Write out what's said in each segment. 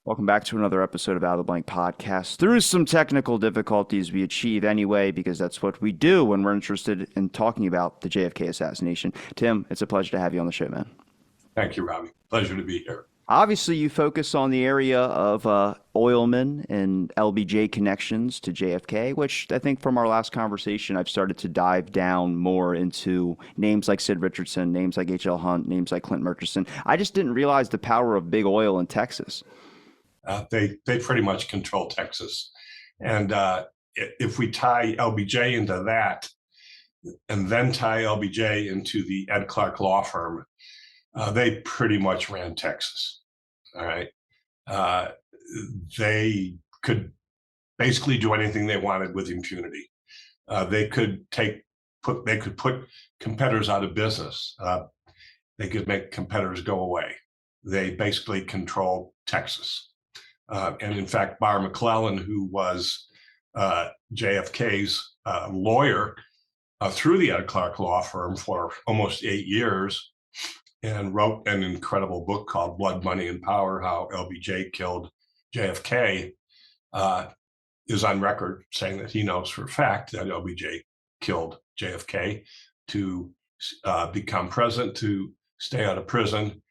Welcome back to another episode of Out of the Blank Podcast. Through some technical difficulties we achieve anyway, because that's what we do when we're interested in talking about the JFK assassination. Tim, it's a pleasure to have you on the show, man. Thank you, Robbie. Pleasure to be here. Obviously, you focus on the area of oilmen and LBJ connections to JFK, which I think from our last conversation, I've started to dive down more into names like Sid Richardson, names like H.L. Hunt, names like Clint Murchison. I just didn't realize the power of big oil in Texas. They pretty much control Texas. And if we tie LBJ into that, and then tie LBJ into the Ed Clark law firm, they pretty much ran Texas. All right. They could basically do anything they wanted with impunity. They could put competitors out of business. They could make competitors go away. They basically control Texas. And in fact, Barr McClellan, who was JFK's lawyer through the Ed Clark law firm for almost 8 years, and wrote an incredible book called Blood, Money, and Power, How LBJ Killed JFK, is on record saying that he knows for a fact that LBJ killed JFK to become president, to stay out of prison,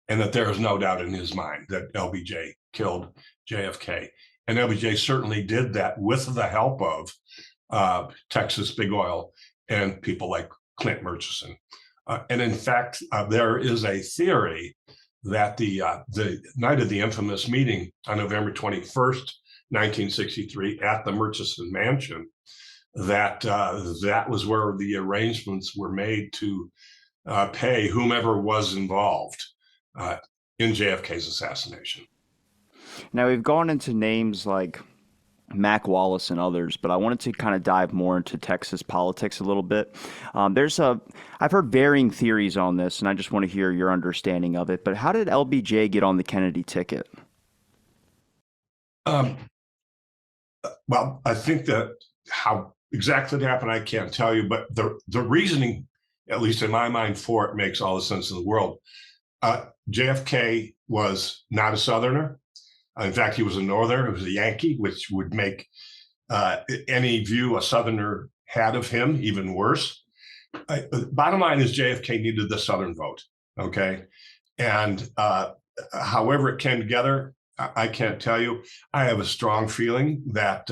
and that there is no doubt in his mind that LBJ killed JFK. And LBJ certainly did that with the help of Texas Big Oil and people like Clint Murchison. And in fact, there is a theory that the night of the infamous meeting on November 21st, 1963, at the Murchison Mansion, that was where the arrangements were made to pay whomever was involved in JFK's assassination. Now, we've gone into names like Mac Wallace and others, but I wanted to kind of dive more into Texas politics a little bit. I've heard varying theories on this, and I just want to hear your understanding of it. But how did LBJ get on the Kennedy ticket? Well, I think that how exactly it happened, I can't tell you, but the reasoning, at least in my mind, for it makes all the sense in the world. JFK was not a Southerner. In fact, he was a Northerner. He was a Yankee, which would make any view a Southerner had of him even worse. Bottom line is JFK needed the Southern vote, okay? And however it came together, I can't tell you. I have a strong feeling that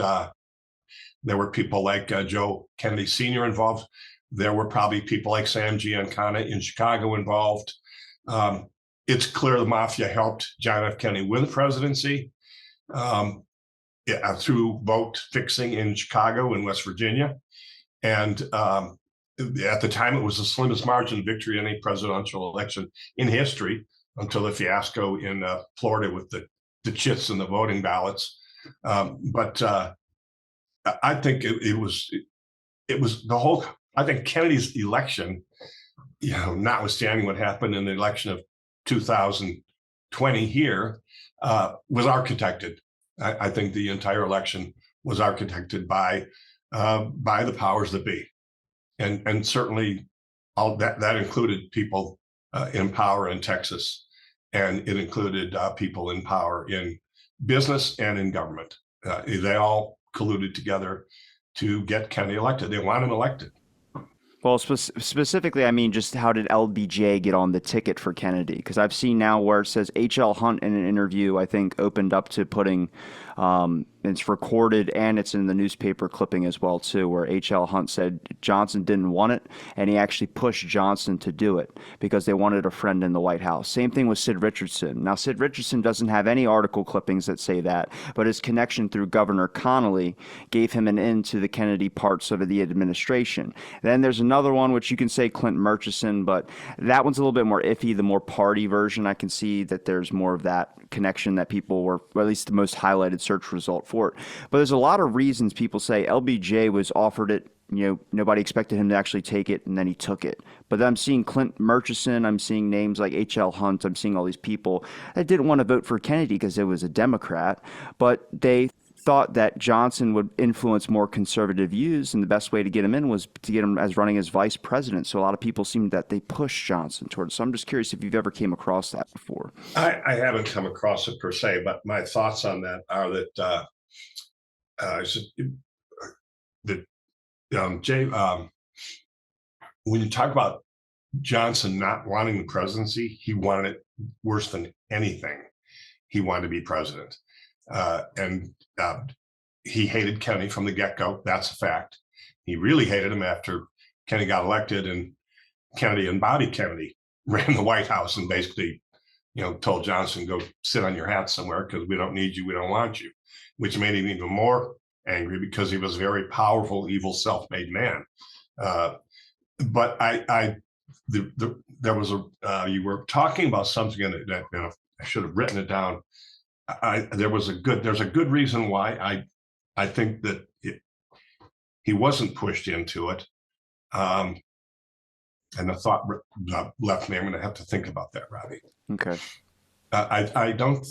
there were people like Joe Kennedy Sr. involved. There were probably people like Sam Giancana in Chicago involved. It's clear the mafia helped John F. Kennedy win the presidency through vote fixing in Chicago and West Virginia. And at the time, it was the slimmest margin of victory in any presidential election in history until the fiasco in Florida with the chits and the voting ballots. But I think it was the whole. I think Kennedy's election, notwithstanding what happened in the election of 2020 here, was architected. I think the entire election was architected by the powers that be, and certainly all that included people in power in Texas, and it included people in power in business and in government. They all colluded together to get Kennedy elected. They want him elected. Well, specifically, I mean, just how did LBJ get on the ticket for Kennedy? Because I've seen now where it says H.L. Hunt in an interview, I think, opened up to putting, it's recorded and it's in the newspaper clipping as well, too, where H.L. Hunt said Johnson didn't want it, and he actually pushed Johnson to do it because they wanted a friend in the White House. Same thing with Sid Richardson. Now, Sid Richardson doesn't have any article clippings that say that, but his connection through Governor Connolly gave him an in to the Kennedy parts of the administration. Then there's another one, which you can say Clint Murchison, but that one's a little bit more iffy, the more party version. I can see that there's more of that connection that people were, or at least the most highlighted search result for it. But there's a lot of reasons people say LBJ was offered it. Nobody expected him to actually take it, and then he took it. But I'm seeing Clint Murchison, I'm seeing names like H.L. Hunt, I'm seeing all these people that didn't want to vote for Kennedy because it was a Democrat, but they thought that Johnson would influence more conservative views, and the best way to get him in was to get him as running as vice president. So a lot of people seem that they push Johnson towards. So I'm just curious if you've ever came across that before. I haven't come across it per se, but my thoughts on that are that that Jay, when you talk about Johnson not wanting the presidency, he wanted it worse than anything. He wanted to be president, and he hated Kennedy from the get-go. That's a fact. He really hated him after Kennedy got elected, and Kennedy and Bobby Kennedy ran the White House and basically, told Johnson, go sit on your hat somewhere because we don't need you, we don't want you, which made him even more angry because he was a very powerful, evil, self-made man. But there was you were talking about something that I should have written it down. There's a good reason why I think that he wasn't pushed into it. And the thought left me. I'm going to have to think about that, Robbie. Okay. I don't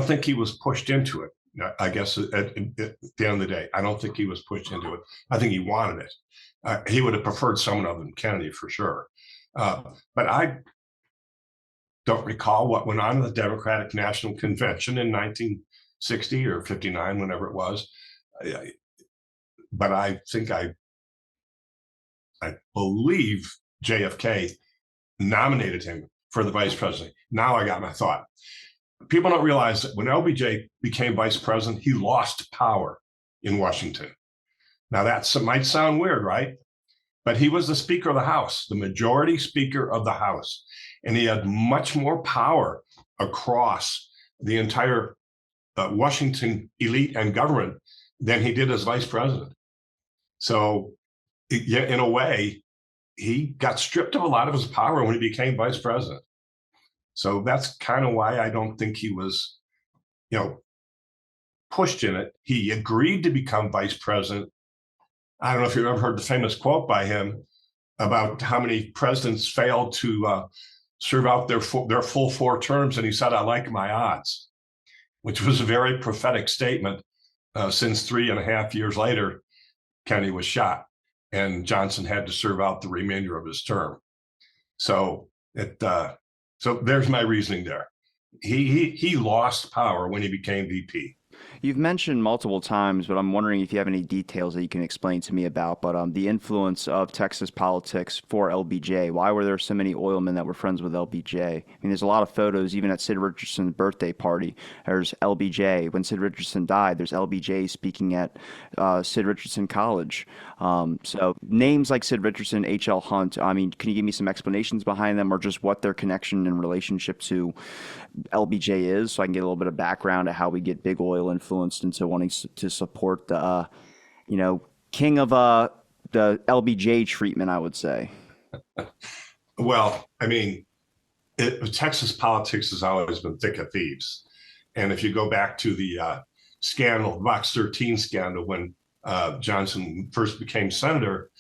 think he was pushed into it. I guess at the end of the day, I don't think he was pushed into it. I think he wanted it. He would have preferred someone other than Kennedy for sure. But I don't recall what went on in the Democratic National Convention in 1960 or 59, whenever it was. But I think I believe JFK nominated him for the vice president. Now I got my thought. People don't realize that when LBJ became vice president, he lost power in Washington. Now that might sound weird, right? But he was the Speaker of the House, the majority Speaker of the House. And he had much more power across the entire Washington elite and government than he did as vice president. So in a way, he got stripped of a lot of his power when he became vice president. So that's kind of why I don't think he was, pushed in it. He agreed to become vice president. I don't know if you've ever heard the famous quote by him about how many presidents failed to serve out their full 4 terms. And he said, I like my odds, which was a very prophetic statement since 3.5 years later, Kennedy was shot and Johnson had to serve out the remainder of his term. So so there's my reasoning there. He lost power when he became VP. You've mentioned multiple times, but I'm wondering if you have any details that you can explain to me about, but the influence of Texas politics for LBJ. Why were there so many oilmen that were friends with LBJ? I mean, there's a lot of photos, even at Sid Richardson's birthday party. There's LBJ. When Sid Richardson died, there's LBJ speaking at Sid Richardson College. So names like Sid Richardson, H.L. Hunt, I mean, can you give me some explanations behind them or just what their connection and relationship to LBJ is, so I can get a little bit of background to how we get big oil influenced into wanting to support the, king of the LBJ treatment, I would say. Well, I mean, Texas politics has always been thick of thieves. And if you go back to the scandal, Box 13 scandal, when Johnson first became senator,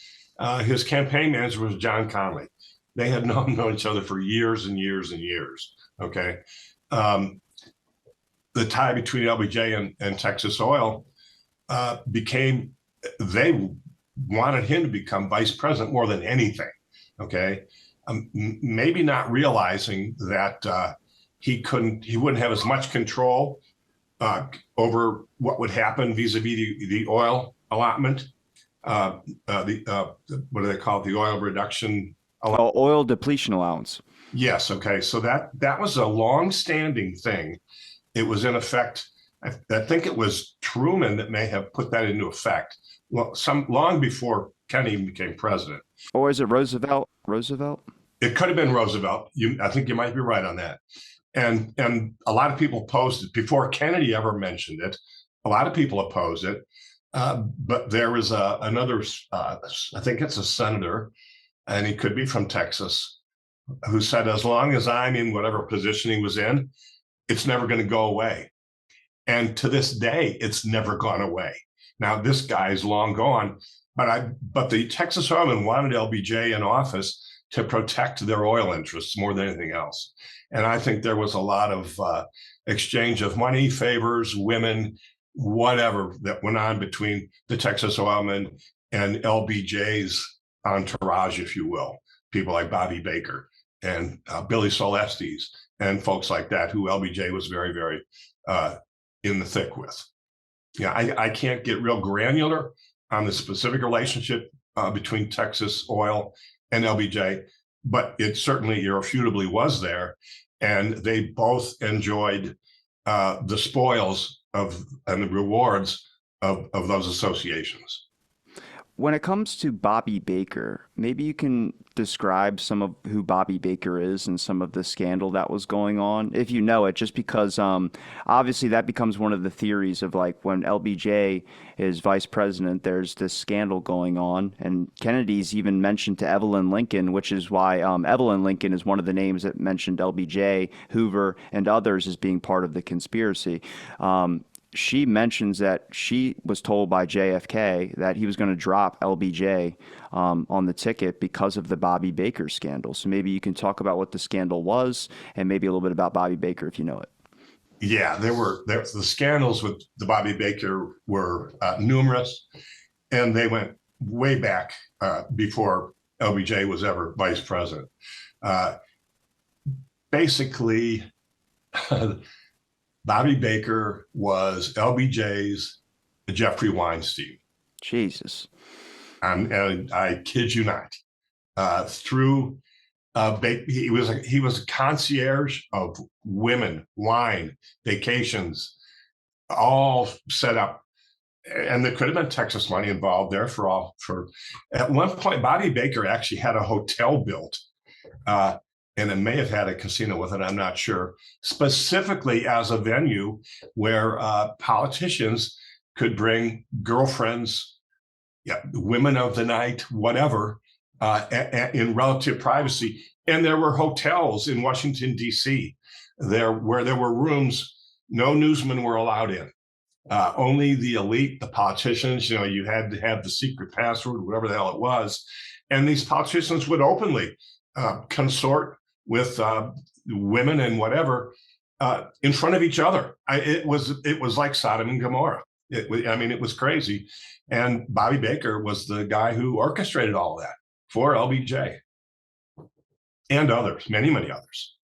his campaign manager was John Connally. They had known each other for years and years and years. Okay. The tie between LBJ and Texas Oil became, they wanted him to become vice president more than anything. Okay. Maybe not realizing that he wouldn't have as much control over what would happen vis-a-vis the oil allotment. What do they call it? The oil reduction. Oil depletion allowance. Yes. Okay. So that was a long-standing thing. It was in effect. I think it was Truman that may have put that into effect. Well, long before Kennedy became president. Or is it Roosevelt? It could have been Roosevelt. I think you might be right on that. And a lot of people opposed it before Kennedy ever mentioned it. A lot of people opposed it. But there was another, I think it's a senator, and he could be from Texas, who said, as long as I'm in whatever position he was in, it's never going to go away. And to this day, it's never gone away. Now, this guy's long gone, but the Texas Oilmen wanted LBJ in office to protect their oil interests more than anything else. And I think there was a lot of exchange of money, favors, women, whatever that went on between the Texas oilmen and LBJ's entourage, if you will, people like Bobby Baker and Billy Celestes and folks like that, who LBJ was very, very in the thick with. Yeah, I can't get real granular on the specific relationship between Texas Oil and LBJ, but it certainly irrefutably was there. And they both enjoyed the spoils of and the rewards of those associations. When it comes to Bobby Baker, maybe you can describe some of who Bobby Baker is and some of the scandal that was going on, if you know it, just because obviously that becomes one of the theories of like when LBJ is vice president, there's this scandal going on. And Kennedy's even mentioned to Evelyn Lincoln, which is why Evelyn Lincoln is one of the names that mentioned LBJ, Hoover, and others as being part of the conspiracy. She mentions that she was told by JFK that he was going to drop LBJ on the ticket because of the Bobby Baker scandal. So maybe you can talk about what the scandal was and maybe a little bit about Bobby Baker if you know it. Yeah, the scandals with the Bobby Baker were numerous, and they went way back before LBJ was ever vice president. Basically, Bobby Baker was LBJ's Jeffrey Weinstein. Jesus. And I kid you not. Through he was a concierge of women, wine, vacations, all set up, and there could have been Texas money involved there for at one point. Bobby Baker actually had a hotel built, and it may have had a casino with it. I'm not sure, specifically as a venue where politicians could bring girlfriends, women of the night, whatever, in relative privacy. And there were hotels in Washington, D.C., where there were rooms no newsmen were allowed in. Only the elite, the politicians, you had to have the secret password, whatever the hell it was. And these politicians would openly consort with women and whatever in front of each other. It was like Sodom and Gomorrah. It was crazy. And Bobby Baker was the guy who orchestrated all of that for LBJ and others, many, many others.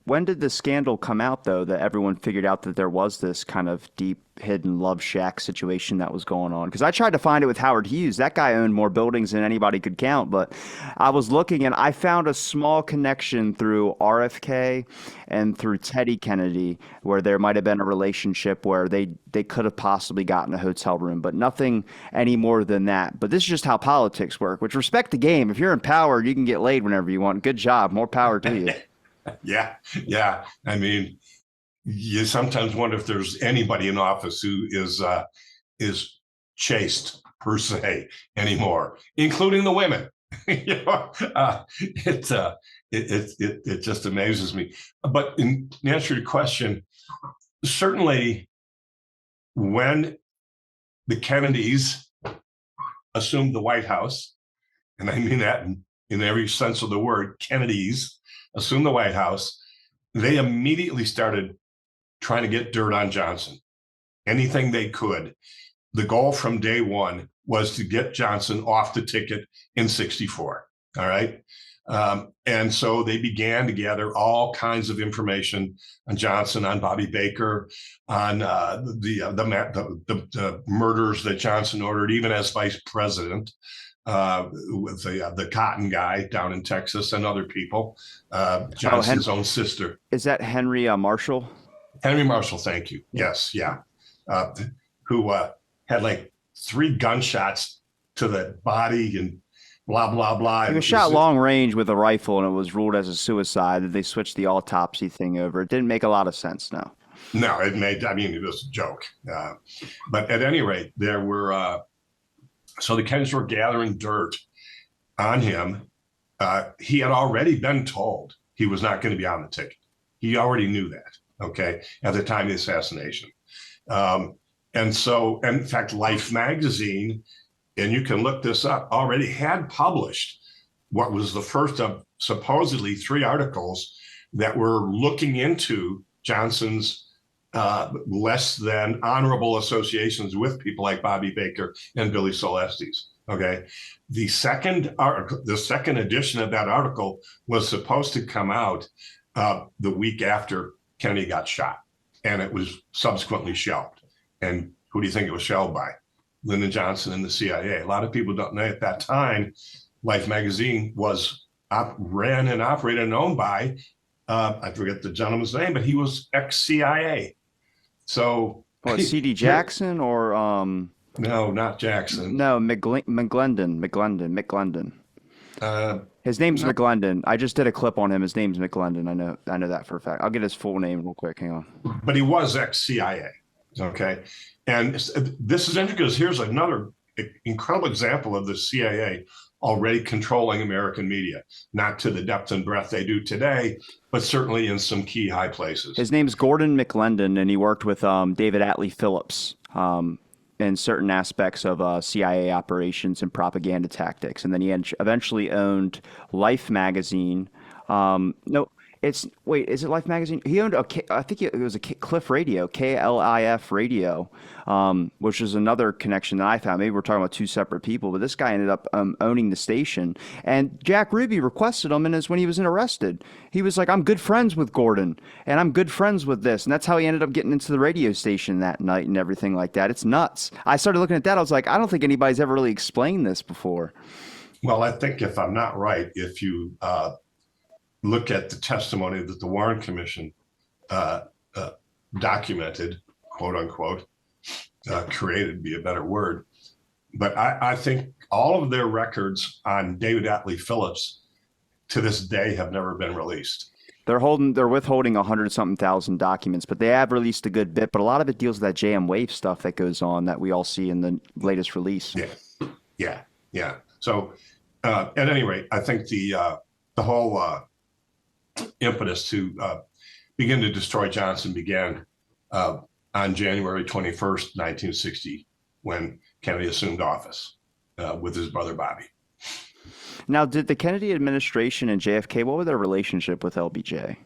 When did the scandal come out, though, that everyone figured out that there was this kind of deep hidden love shack situation that was going on? Because I tried to find it with Howard Hughes. That guy owned more buildings than anybody could count. But I was looking and I found a small connection through RFK and through Teddy Kennedy, where there might have been a relationship where they could have possibly gotten a hotel room, but nothing any more than that. But this is just how politics work, which respect the game. If you're in power, you can get laid whenever you want. Good job. More power to you. Yeah. You sometimes wonder if there's anybody in office who is chaste per se anymore, including the women. It just amazes me. But in answer to your question, certainly when the Kennedys assumed the White House, and I mean that in every sense of the word, Kennedys assumed the White House, they immediately started trying to get dirt on Johnson, anything they could. The goal from day one was to get Johnson off the ticket in '64. All right. And so they began to gather all kinds of information on Johnson, on Bobby Baker, on the murders that Johnson ordered, even as vice president, with the cotton guy down in Texas and other people. Johnson's own sister. Is that Henry Marshall? Henry Marshall, thank you. Yes, yeah. Who had like 3 gunshots to the body and blah, blah, blah. He was shot long range with a rifle and it was ruled as a suicide. They switched the autopsy thing over. It didn't make a lot of sense, no. No, it was a joke. But at any rate, there were, so the Kennedys were gathering dirt on him. He had already been told he was not going to be on the ticket. He already knew that, okay, at the time of the assassination. And so, in fact, Life magazine, and you can look this up, already had published what was the first of supposedly 3 articles that were looking into Johnson's less than honorable associations with people like Bobby Baker and Billy Celestes. Okay, the second edition of that article was supposed to come out the week after Kennedy got shot, and it was subsequently shelved. And who do you think it was shelved by? Lyndon Johnson and the CIA. A lot of people don't know at that time, Life magazine was ran and operated and owned by, I forget the gentleman's name, but he was ex-CIA. So, What, C.D. Jackson or no, not Jackson. no, McGlendon. His name's No, McGlendon. I just did a clip on him. His name's McGlendon. I know that for a fact. I'll get his full name real quick. Hang on. but he was ex-CIA. Okay, and this is interesting because here's another incredible example of the CIA already controlling American media, not to the depth and breadth they do today, but certainly in some key high places. His name's Gordon McLendon, and he worked with David Atlee Phillips in certain aspects of CIA operations and propaganda tactics. And then he eventually owned Life magazine. No, wait, is it Life magazine? He owned I think it was a Cliff Radio, KLIF Radio, which is another connection that I found. Maybe we're talking about 2 separate people, but this guy ended up owning the station. And Jack Ruby requested him, and as when he was arrested, he was like, "I'm good friends with Gordon, and I'm good friends with this," and that's how he ended up getting into the radio station that night and everything like that. It's nuts. I started looking at that. I was like, I don't think anybody's ever really explained this before. Well, I think if I'm not right, if you look at the testimony that the Warren Commission documented, quote unquote, created be a better word. But I think all of their records on David Atlee Phillips to this day have never been released. They're withholding 100-something thousand documents, but they have released a good bit. But a lot of it deals with that JM Wave stuff that goes on that we all see in the latest release. Yeah. So, at any rate, I think the whole impetus to begin to destroy Johnson began on January 21st, 1960, when Kennedy assumed office with his brother Bobby. Now, did the Kennedy administration and JFK, what was their relationship with LBJ?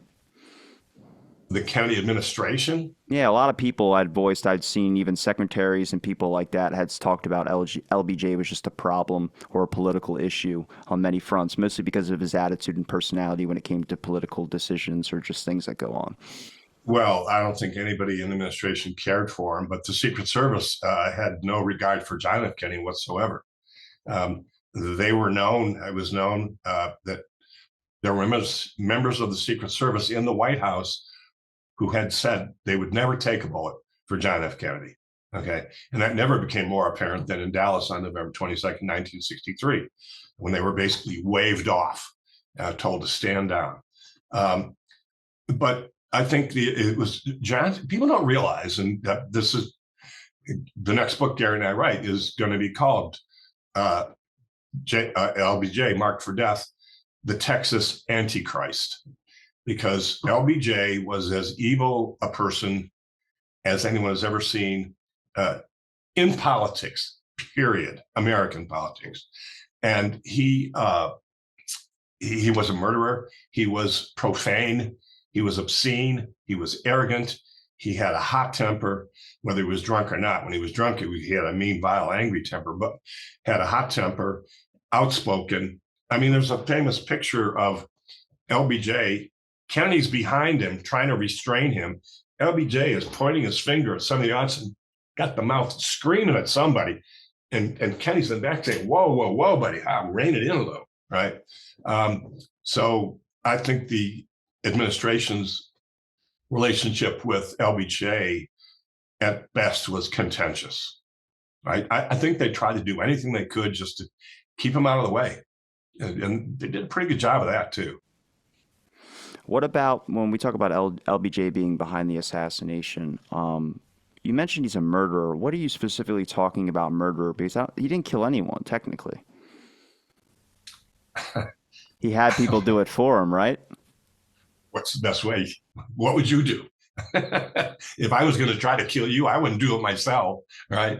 The Kennedy administration? Yeah, a lot of people I'd seen, even secretaries and people like that, had talked about LBJ was just a problem or a political issue on many fronts, mostly because of his attitude and personality when it came to political decisions or just things that go on. Well, I don't think anybody in the administration cared for him, but the Secret Service had no regard for John F. Kennedy whatsoever. They were known, it was known that there were members of the Secret Service in the White House who had said they would never take a bullet for John F. Kennedy. Okay. And that never became more apparent than in Dallas on November 22nd, 1963, when they were basically waved off, told to stand down. But I think it was John, people don't realize, and this is the next book Gary and I write is going to be called LBJ, Marked for Death, The Texas Antichrist. Because LBJ was as evil a person as anyone has ever seen in politics, period, American politics. And he was a murderer. He was profane. He was obscene. He was arrogant. He had a hot temper, whether he was drunk or not. When he was drunk, he had a mean, vile, angry temper, but had a hot temper, outspoken. I mean, there's a famous picture of LBJ. Kennedy's behind him, trying to restrain him. LBJ is pointing his finger at some of the audience and got the mouth screaming at somebody. And Kennedy's in the back saying, whoa, whoa, whoa, buddy, rein it in a little, right? So I think the administration's relationship with LBJ at best was contentious, right? I think they tried to do anything they could just to keep him out of the way. And they did a pretty good job of that too. What about when we talk about LBJ being behind the assassination? You mentioned he's a murderer. What are you specifically talking about murderer? Because he didn't kill anyone, technically. He had people do it for him, right? What's the best way? What would you do? If I was going to try to kill you, I wouldn't do it myself, right?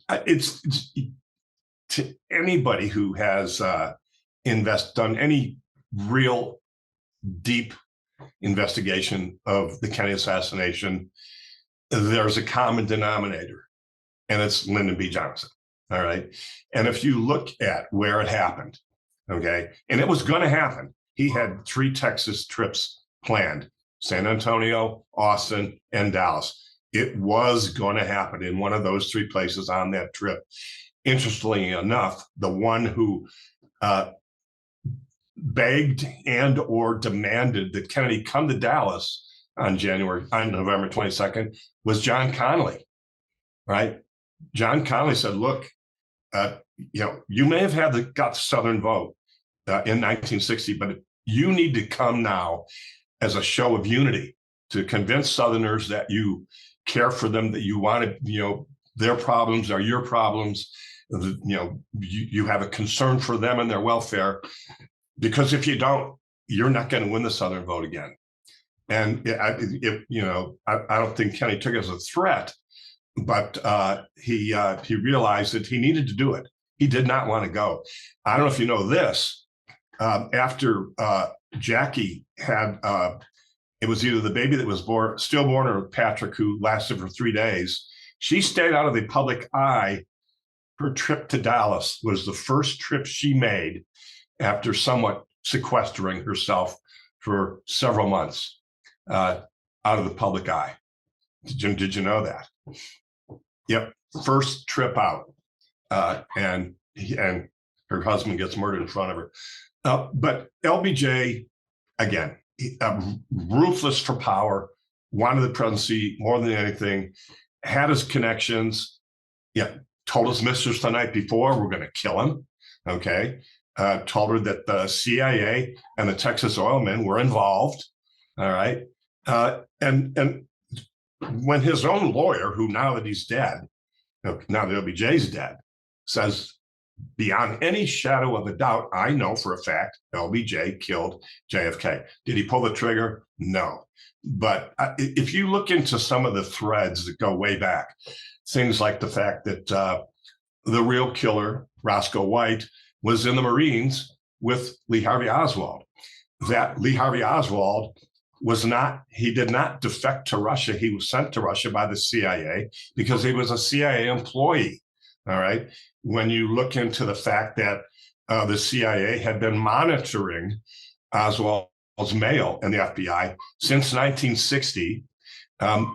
It's to anybody who has done any real deep investigation of the Kennedy assassination, there's a common denominator, and it's Lyndon B. Johnson. All right. And if you look at where it happened, okay, and it was going to happen, he had 3 Texas trips planned: San Antonio, Austin, and Dallas. It was going to happen in one of those 3 places on that trip. Interestingly enough, the one who begged and or demanded that Kennedy come to Dallas on November 22nd was John Connally, right? John Connally said, look, you may have got the Southern vote in 1960, but you need to come now as a show of unity to convince Southerners that you care for them, that you want to, their problems are your problems. You have a concern for them and their welfare, because if you don't, you're not going to win the Southern vote again. And I don't think Kennedy took it as a threat, but he realized that he needed to do it. He did not want to go. I don't know if you know this. After Jackie had, it was either the baby that was stillborn or Patrick, who lasted for 3 days. She stayed out of the public eye. Her trip to Dallas was the first trip she made after somewhat sequestering herself for several months out of the public eye. Did you know that? Yep, first trip out, and her husband gets murdered in front of her. But LBJ, again, ruthless for power, wanted the presidency more than anything, had his connections. Yeah, told his mistress the night before, we're going to kill him. Okay, told her that the CIA and the Texas oilmen were involved. All right, and when his own lawyer, who now that he's dead, now that LBJ's dead, says, beyond any shadow of a doubt, I know for a fact LBJ killed JFK. Did he pull the trigger? No. But if you look into some of the threads that go way back, things like the fact that the real killer, Roscoe White, was in the Marines with Lee Harvey Oswald. That Lee Harvey Oswald did not defect to Russia. He was sent to Russia by the CIA because he was a CIA employee. All right. When you look into the fact that the CIA had been monitoring Oswald's mail and the FBI since 1960,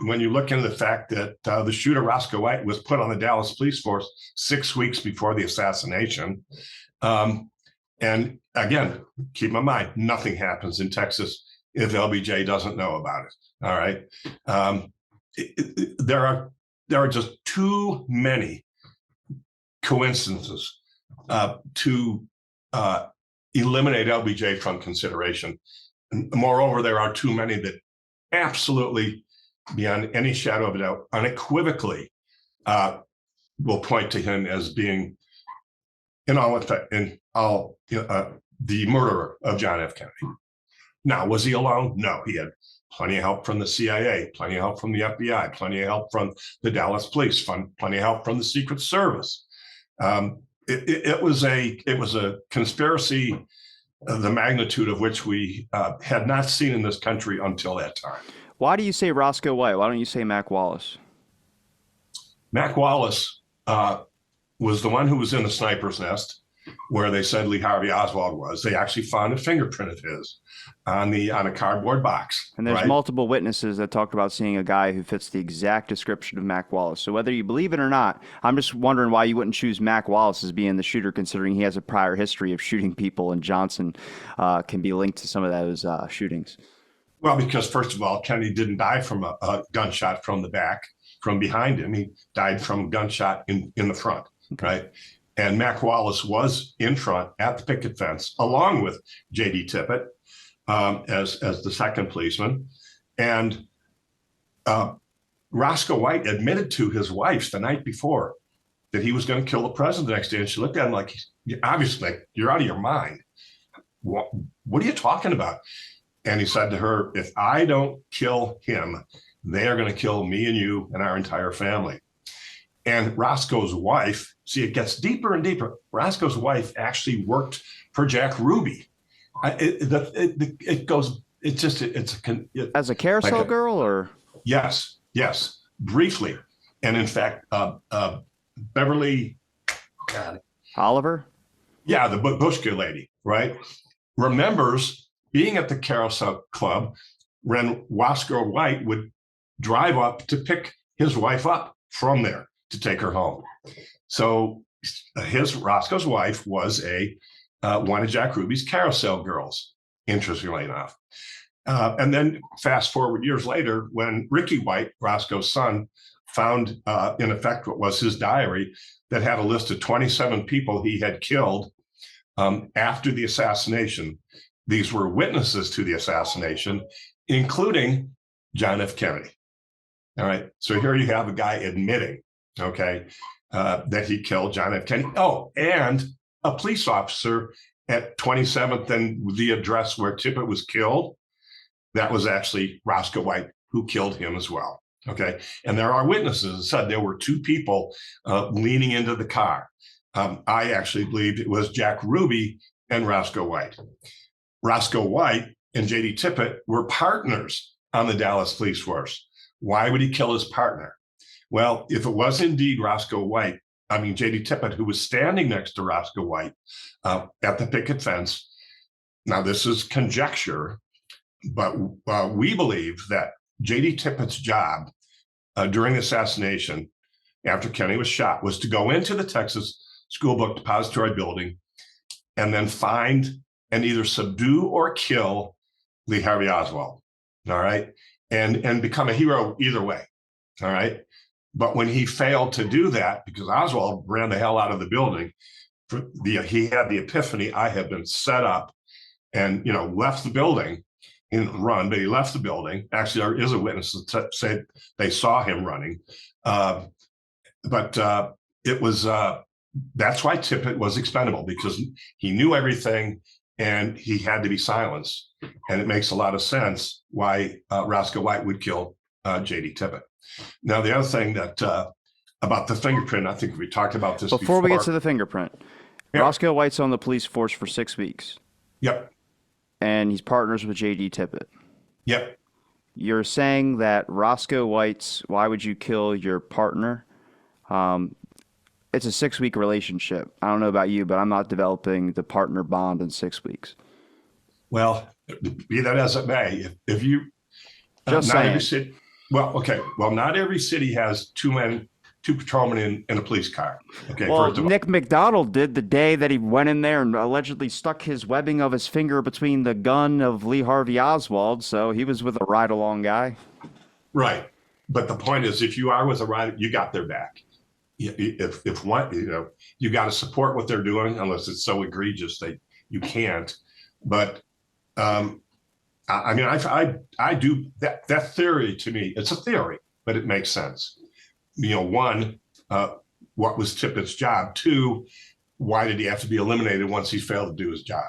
when you look into the fact that the shooter Roscoe White was put on the Dallas police force 6 weeks before the assassination. And again, keep in mind, nothing happens in Texas if LBJ doesn't know about it. All right. There are just too many coincidences to eliminate LBJ from consideration. Moreover, there are too many that absolutely, beyond any shadow of a doubt, unequivocally will point to him as being, the murderer of John F. Kennedy. Now, was he alone? No, he had plenty of help from the CIA, plenty of help from the FBI, plenty of help from the Dallas Police, plenty of help from the Secret Service. It was a conspiracy, the magnitude of which we had not seen in this country until that time. Why do you say Roscoe White? Why don't you say Mac Wallace? Mac Wallace was the one who was in the sniper's nest where they said Lee Harvey Oswald was. They actually found a fingerprint of his on a cardboard box. And there's right? multiple witnesses that talked about seeing a guy who fits the exact description of Mac Wallace. So whether you believe it or not, I'm just wondering why you wouldn't choose Mac Wallace as being the shooter, considering he has a prior history of shooting people, and Johnson can be linked to some of those shootings. Well, because first of all, Kennedy didn't die from a gunshot from the back, from behind him. He died from a gunshot in the front, okay. Right? And Mac Wallace was in front at the picket fence, along with J.D. Tippit as the second policeman. And Roscoe White admitted to his wife the night before that he was going to kill the president the next day. And she looked at him like, obviously, you're out of your mind. What are you talking about? And he said to her, if I don't kill him, they are going to kill me and you and our entire family. And Roscoe's wife, see, it gets deeper and deeper. Roscoe's wife actually worked for Jack Ruby. It goes, As a like carousel girl, or yes, yes, briefly. And in fact, Beverly, God, Oliver? yeah, the Bushka lady, right, remembers being at the Carousel Club when Roscoe White would drive up to pick his wife up from there to take her home. So Roscoe's wife was one of Jack Ruby's carousel girls, interestingly enough. And then fast forward years later, when Ricky White, Roscoe's son, found in effect what was his diary that had a list of 27 people he had killed after the assassination. These were witnesses to the assassination, including John F. Kennedy. All right. So here you have a guy admitting, okay, that he killed John F. Kennedy. Oh, and a police officer at 27th and the address where Tippit was killed, that was actually Roscoe White who killed him as well. Okay. And there are witnesses that said there were two people leaning into the car. I actually believed it was Jack Ruby and Roscoe White. Roscoe White and J.D. Tippit were partners on the Dallas police force. Why would he kill his partner? Well, if it was indeed Roscoe White, I mean, J.D. Tippit, who was standing next to Roscoe White at the picket fence. Now, this is conjecture, but we believe that J.D. Tippit's job during the assassination after Kennedy was shot was to go into the Texas School Book Depository building and then find and either subdue or kill Lee Harvey Oswald. All right. And become a hero either way. All right. But when he failed to do that, because Oswald ran the hell out of the building, he had the epiphany, I have been set up, and left the building. He didn't run, but he left the building. Actually, there is a witness that said they saw him running. But it was that's why Tippit was expendable, because he knew everything and he had to be silenced. And it makes a lot of sense why Roscoe White would kill J.D. Tippit. Now, the other thing that about the fingerprint, I think we talked about this before. Before we get to the fingerprint, yeah. Roscoe White's on the police force for 6 weeks. Yep. And he's partners with J.D. Tippit. Yep. You're saying that Roscoe White's, why would you kill your partner? It's a 6-week relationship. I don't know about you, but I'm not developing the partner bond in 6 weeks. Well, be that as it may, if you just not saying. Every city, well, okay, well, not every city has two patrolmen in a police car. Okay, well, Nick McDonald did the day that he went in there and allegedly stuck his webbing of his finger between the gun of Lee Harvey Oswald, so he was with a ride-along guy. Right, but the point is, if you are with a ride, you got their back. If one, you got to support what they're doing, unless it's so egregious that you can't. But I mean, I do that theory. To me, it's a theory, but it makes sense. One, what was Tippit's job? Two, why did he have to be eliminated once he failed to do his job?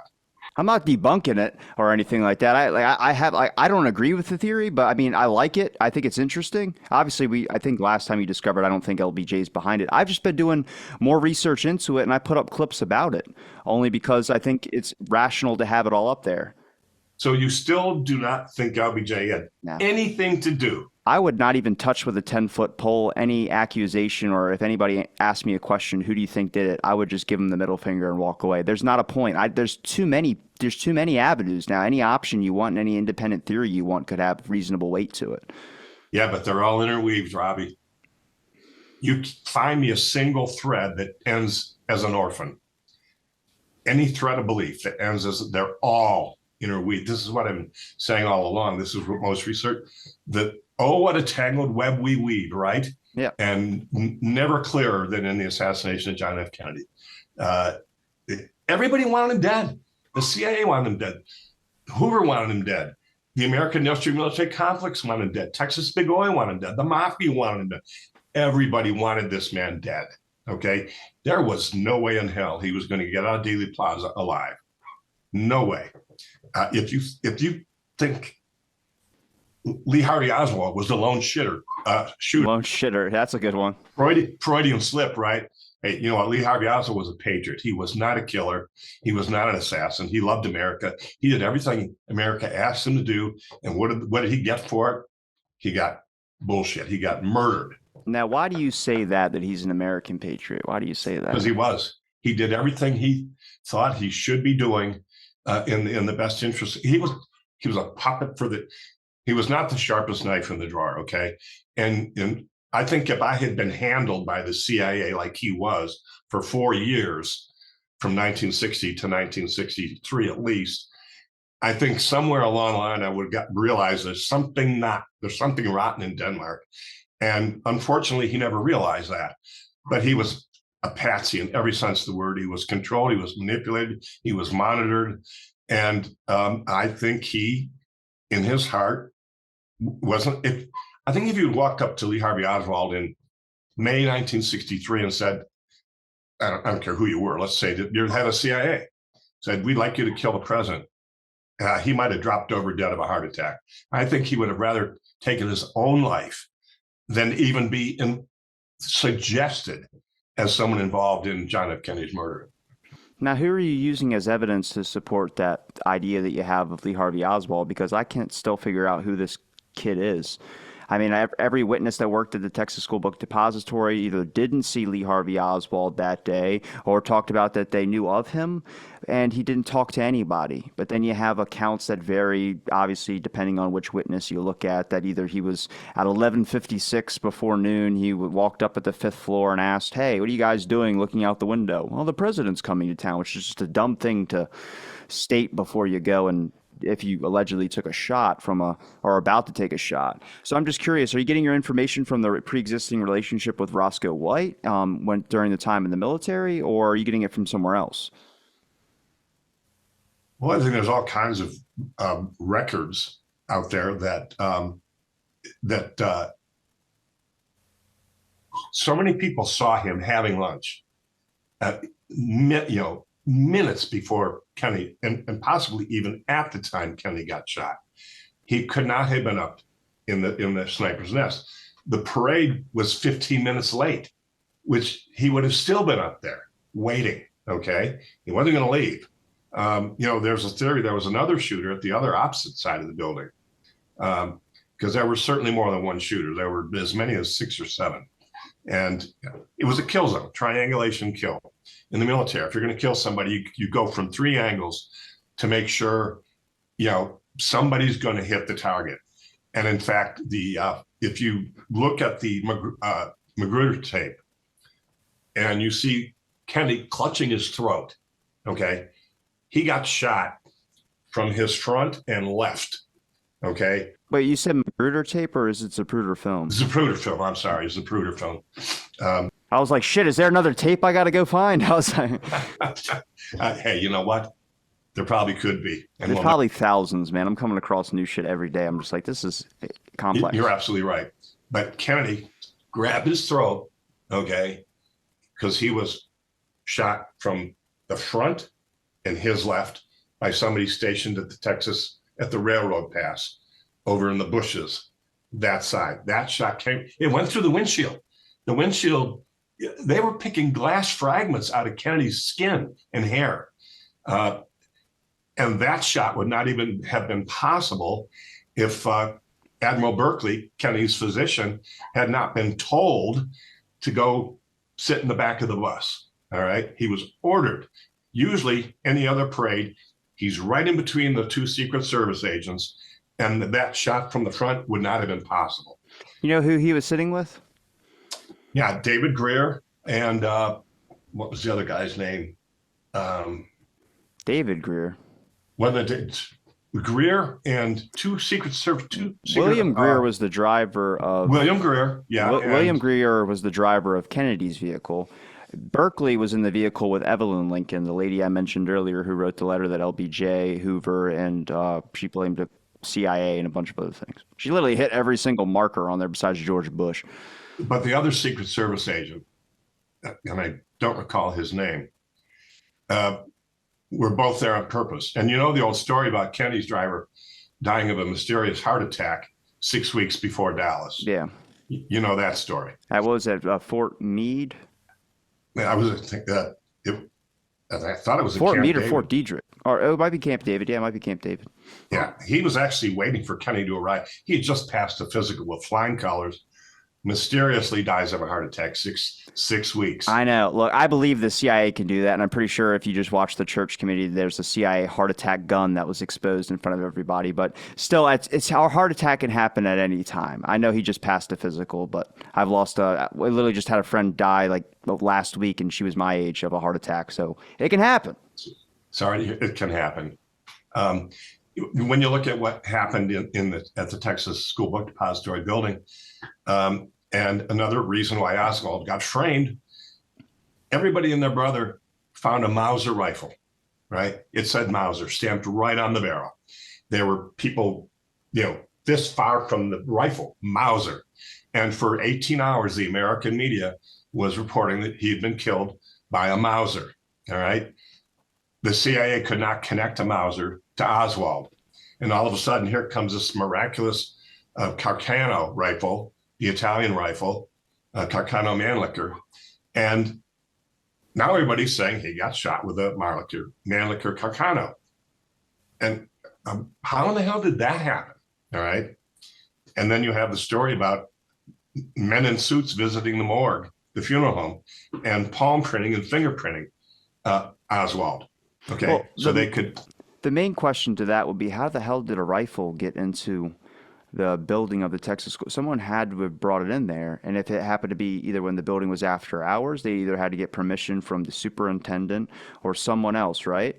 I'm not debunking it or anything like that. I don't agree with the theory, but I mean, I like it. I think it's interesting. Obviously, I think last time you discovered, I don't think LBJ's behind it. I've just been doing more research into it, and I put up clips about it only because I think it's rational to have it all up there. So you still do not think LBJ had anything to do? I would not even touch with a 10-foot pole any accusation, or if anybody asked me a question, who do you think did it? I would just give them the middle finger and walk away. There's not a point. There's too many avenues now. Any option you want and any independent theory you want could have reasonable weight to it. Yeah, but they're all interweaved, Robbie. You find me a single thread that ends as an orphan. Any thread of belief that ends as, they're all interweaved. This is what I'm saying all along. This is what most research, what a tangled web we weave, right? Yeah. And never clearer than in the assassination of John F. Kennedy. Everybody wanted him dead. The CIA wanted him dead. Hoover wanted him dead. The American industrial military complex wanted him dead. Texas Big Oil wanted him dead. The mafia wanted him dead. Everybody wanted this man dead. Okay. There was no way in hell he was going to get out of Dealey Plaza alive. No way. If you think Lee Harvey Oswald was the lone shooter. Lone shitter. That's a good one. Freudian slip, right? Hey, you know what? Lee Harvey Oswald was a patriot. He was not a killer. He was not an assassin. He loved America. He did everything America asked him to do. And what did he get for it? He got bullshit. He got murdered. Now, why do you say that he's an American patriot? Why do you say Because that? he was. He did everything he thought he should be doing in the best interest. He was a puppet for the. He was not the sharpest knife in the drawer. Okay, and I think if I had been handled by the CIA like he was for 4 years, from 1960 to 1963 at least, I think somewhere along the line I would have realized there's something rotten in Denmark. And unfortunately, he never realized that. But he was a patsy in every sense of the word. He was controlled, he was manipulated, he was monitored. And I think he, in his heart, wasn't. I think if you walked up to Lee Harvey Oswald in May 1963 and said, I don't care who you were, let's say that you're the head of CIA, said, we'd like you to kill the president, he might have dropped over dead of a heart attack. I think he would have rather taken his own life than even be suggested as someone involved in John F. Kennedy's murder. Now, who are you using as evidence to support that idea that you have of Lee Harvey Oswald? Because I can't still figure out who this kid is. I mean, every witness that worked at the Texas School Book Depository either didn't see Lee Harvey Oswald that day or talked about that they knew of him, and he didn't talk to anybody. But then you have accounts that vary, obviously, depending on which witness you look at, that either he was at 11:56 before noon, he walked up at the fifth floor and asked, hey, what are you guys doing looking out the window? Well, the president's coming to town, which is just a dumb thing to state before you go and if you allegedly took a shot from or about to take a shot. So I'm just curious, are you getting your information from the pre-existing relationship with Roscoe White during the time in the military, or are you getting it from somewhere else? Well, I think there's all kinds of records out there that so many people saw him having lunch minutes before Kennedy, and possibly even at the time Kennedy got shot. He could not have been up in the sniper's nest. The parade was 15 minutes late, which he would have still been up there waiting. Okay, he wasn't going to leave. There's a theory there was another shooter at the other opposite side of the building, because there were certainly more than one shooter. There were as many as 6 or 7. And it was a kill zone, triangulation kill. In the military, if you're going to kill somebody, you go from 3 angles to make sure, somebody's going to hit the target. And in fact, if you look at the Magruder tape and you see Kennedy clutching his throat, okay, he got shot from his front and left, okay? Wait, you said Magruder tape, or is it Zapruder film? Zapruder film, I'm sorry, Zapruder film. I was like, shit, is there another tape I got to go find? I was like, hey, you know what? There probably could be. And there's probably thousands, man. I'm coming across new shit every day. I'm just like, this is complex. You're absolutely right. But Kennedy grabbed his throat, okay, because he was shot from the front and his left by somebody stationed at the railroad pass over in the bushes, that side. That shot it went through the windshield. The windshield, they were picking glass fragments out of Kennedy's skin and hair. And that shot would not even have been possible if Admiral Berkeley, Kennedy's physician, had not been told to go sit in the back of the bus. All right. He was ordered. Usually, any other parade, he's right in between the 2 Secret Service agents, and that shot from the front would not have been possible. You know who he was sitting with? Yeah, David Greer and what was the other guy's name? David Greer. Greer and 2 Secret Service. William Greer was the driver of. William Greer, yeah. William Greer was the driver of Kennedy's vehicle. Berkeley was in the vehicle with Evelyn Lincoln, the lady I mentioned earlier who wrote the letter that LBJ, Hoover, and she blamed the CIA and a bunch of other things. She literally hit every single marker on there besides George Bush. But the other Secret Service agent, and I don't recall his name, were both there on purpose. And you know the old story about Kennedy's driver dying of a mysterious heart attack 6 weeks before Dallas. Yeah. You know that story. What was that? Fort Meade? I was think that it, I thought it was at Fort Camp Meade or Fort David. Deidre? Or oh, it might be Camp David. Yeah, it might be Camp David. Yeah, he was actually waiting for Kenny to arrive. He had just passed a physical with flying colors. Mysteriously dies of a heart attack. Six weeks. I know. Look, I believe the CIA can do that, and I'm pretty sure if you just watch the church committee, there's a CIA heart attack gun that was exposed in front of everybody. But still, it's how a heart attack can happen at any time. I know he just passed a physical, but I've lost I literally just had a friend die like last week, and she was my age of a heart attack. So it can happen. Sorry, it can happen. Um, when you look at what happened at the Texas School Book Depository building, and another reason why Oswald got framed, everybody and their brother found a Mauser rifle, right? It said Mauser stamped right on the barrel. There were people, this far from the rifle, Mauser. And for 18 hours, the American media was reporting that he had been killed by a Mauser, all right? The CIA could not connect a Mauser to Oswald. And all of a sudden, here comes this miraculous Carcano rifle, the Italian rifle, Carcano Mannlicher. And now everybody's saying he got shot with a Mannlicher Carcano. And how in the hell did that happen? All right. And then you have the story about men in suits visiting the morgue, the funeral home, and palm printing and fingerprinting Oswald. Okay. Well, so they could. The main question to that would be, how the hell did a rifle get into the building of the Texas school? Someone had to have brought it in there, and if it happened to be either when the building was after hours, they either had to get permission from the superintendent or someone else, right?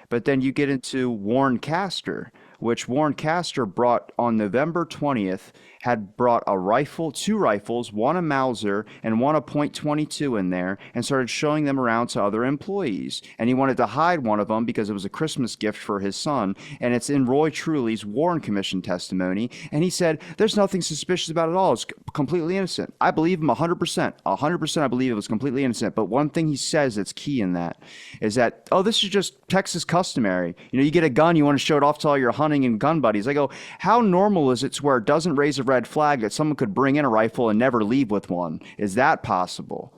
But then you get into Warren Castor, which Warren Castor brought on November 20th, had brought a rifle, two rifles, one a Mauser and one a .22 in there, and started showing them around to other employees. And he wanted to hide one of them because it was a Christmas gift for his son. And it's in Roy Truly's Warren Commission testimony. And he said, there's nothing suspicious about it at all. It's completely innocent. I believe him 100%. 100% I believe it was completely innocent. But one thing he says that's key in that is that, oh, this is just Texas customary. You get a gun, you want to show it off to all your hunting and gun buddies. I go, how normal is it to where it doesn't raise a red flag that someone could bring in a rifle and never leave with one? Is that possible?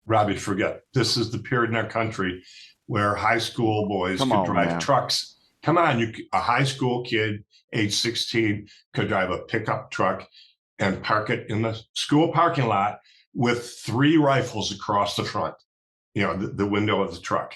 Robbie, forget. This is the period in our country where high school boys could drive trucks. Come on, a high school kid, age 16, could drive a pickup truck and park it in the school parking lot with 3 rifles across the front, the window of the truck.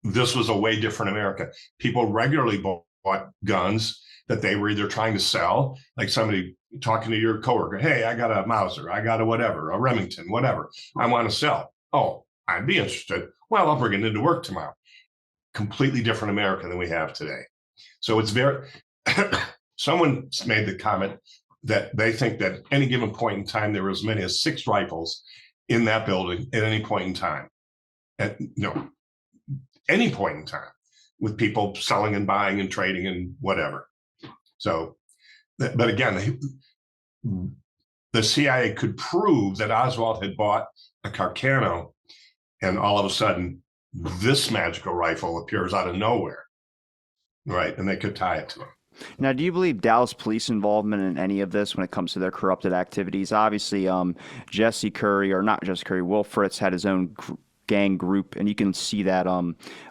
This was a way different America. People regularly bought guns that they were either trying to sell, like somebody talking to your coworker, hey, I got a Mauser, I got a whatever, a Remington, whatever, I want to sell. Oh, I'd be interested. Well, I'll bring it into work tomorrow. Completely different America than we have today. So it's very, someone made the comment that they think that at any given point in time, there were as many as 6 rifles in that building at any point in time. At any point in time, with people selling and buying and trading and whatever. So, but again, the CIA could prove that Oswald had bought a Carcano, and all of a sudden, this magical rifle appears out of nowhere, right? And they could tie it to him. Now, do you believe Dallas police involvement in any of this when it comes to their corrupted activities? Obviously, Jesse Curry, or not Jesse Curry, Will Fritz had his own gang group, and you can see that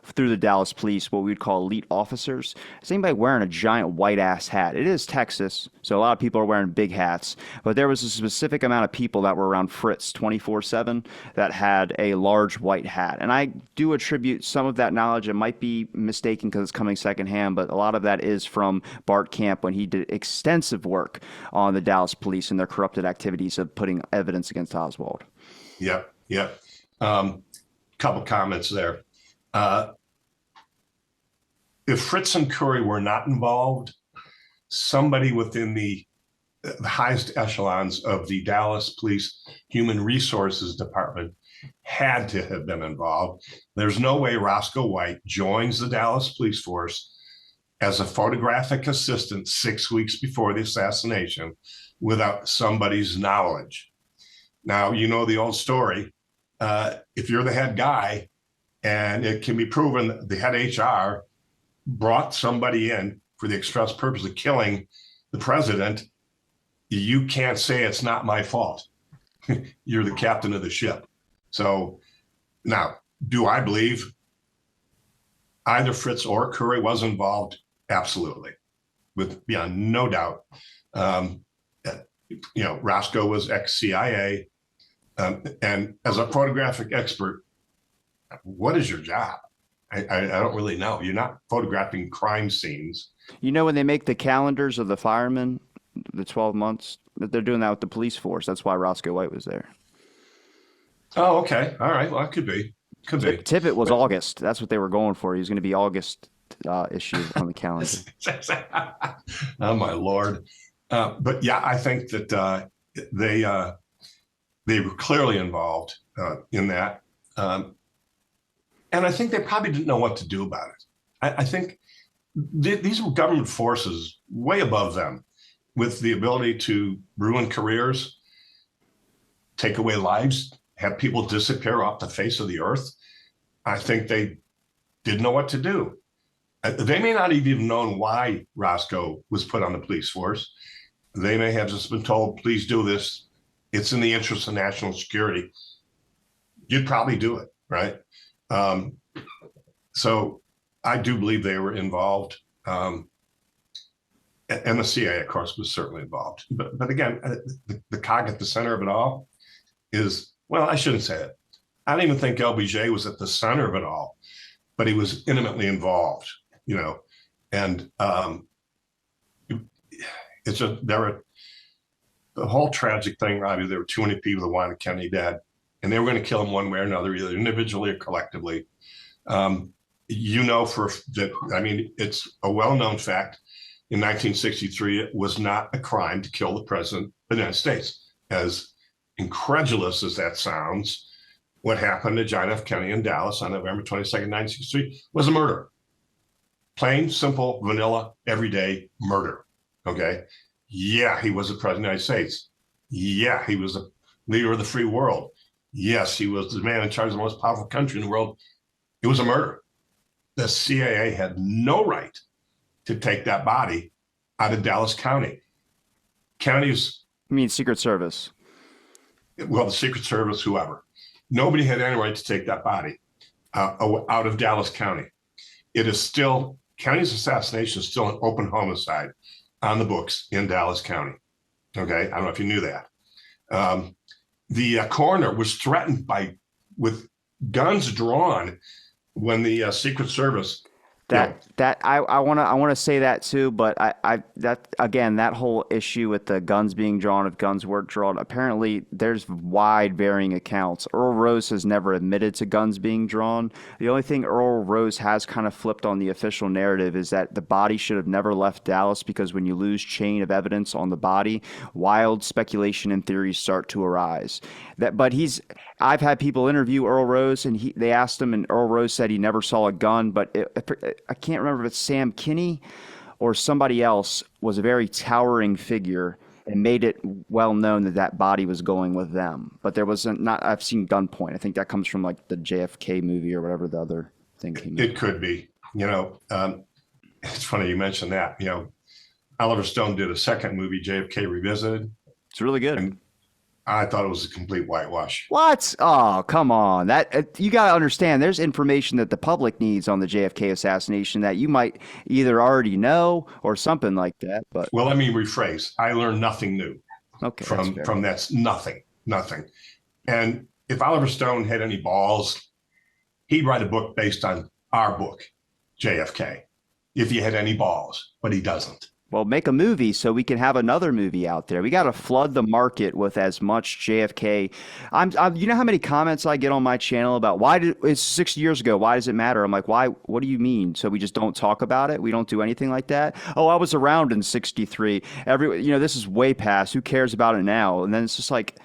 through the Dallas police, what we would call elite officers. Is anybody wearing a giant white ass hat? It is Texas, so a lot of people are wearing big hats, but there was a specific amount of people that were around Fritz 24/7 that had a large white hat. And I do attribute some of that knowledge. It might be mistaken because it's coming secondhand, but a lot of that is from Bart Camp when he did extensive work on the Dallas police and their corrupted activities of putting evidence against Oswald. Yep. Couple comments there. If Fritz and Curry were not involved, somebody within the highest echelons of the Dallas Police Human Resources Department had to have been involved. There's no way Roscoe White joins the Dallas Police Force as a photographic assistant 6 weeks before the assassination without somebody's knowledge. Now, you know the old story. If you're the head guy and it can be proven that the head HR brought somebody in for the express purpose of killing the president, you can't say it's not my fault. You're the captain of the ship. So now, do I believe either Fritz or Curry was involved? Absolutely, with beyond no doubt. Um, Roscoe was ex-CIA, and as a photographic expert, what is your job? I don't really know. You're not photographing crime scenes. You know, when they make the calendars of the firemen, the 12 months, they're doing that with the police force. That's why Roscoe White was there. Oh, okay. All right. Well, it could be. Could be. Tippit was But August. That's what they were going for. He was going to be August issue on the calendar. oh my lord. But yeah, I think that they they were clearly involved in that, and I think they probably didn't know what to do about it. I think these were government forces way above them, with the ability to ruin careers, take away lives, have people disappear off the face of the earth. I think they didn't know what to do. They may not have even known why Roscoe was put on the police force. They may have just been told, please do this. It's in the interest of national security. You'd probably do it, right? So I do believe they were involved. And the CIA, of course, was certainly involved. But again, the cog at the center of it all is, well, I shouldn't say it. I don't even think LBJ was at the center of it all, but he was intimately involved, and there were the whole tragic thing, Robbie. There were too many people that wanted Kennedy dead, and they were going to kill him one way or another, either individually or collectively. It's a well-known fact. In 1963, it was not a crime to kill the president of the United States. As incredulous as that sounds, what happened to John F. Kennedy in Dallas on November 22nd, 1963 was a murder. Plain, simple, vanilla, everyday murder. Okay. Yeah, he was the president of the United States. Yeah, he was the leader of the free world. Yes, he was the man in charge of the most powerful country in the world. It was a murder. The CIA had no right to take that body out of Dallas County. Kennedy's, I mean, Secret Service. well, the Secret Service, whoever. Nobody had any right to take that body out of Dallas County. It is still, Kennedy's assassination is still an open homicide on the books in Dallas County. Okay, I don't know if you knew that. The coroner was threatened with guns drawn when the Secret Service. I want to say that too, but that whole issue with the guns being drawn, if guns weren't drawn, apparently there's wide varying accounts. Earl Rose has never admitted to guns being drawn. The only thing Earl Rose has kind of flipped on the official narrative is that the body should have never left Dallas, because when you lose chain of evidence on the body, wild speculation and theories start to arise. I've had people interview Earl Rose, and they asked him, and Earl Rose said he never saw a gun, but I can't remember if it's Sam Kinney or somebody else was a very towering figure and made it well known that body was going with them. But there wasn't, not, I've seen gunpoint. I think that comes from like the JFK movie or whatever the other thing came. It could be, it's funny you mentioned that. Oliver Stone did a second movie, JFK Revisited. It's really good. And I thought it was a complete whitewash. What? Oh, come on. You got to understand, there's information that the public needs on the JFK assassination that you might either already know or something like that. But well, let me rephrase. I learned nothing new. Okay, from that's nothing. And if Oliver Stone had any balls, he'd write a book based on our book, JFK, if he had any balls, but he doesn't. Well, make a movie so we can have another movie out there. We got to flood the market with as much JFK. You know how many comments I get on my channel about it's 6 years ago. Why does it matter? I'm like, why? What do you mean? So we just don't talk about it? We don't do anything like that? Oh, I was around in 63. This is way past. Who cares about it now? And then it's just like,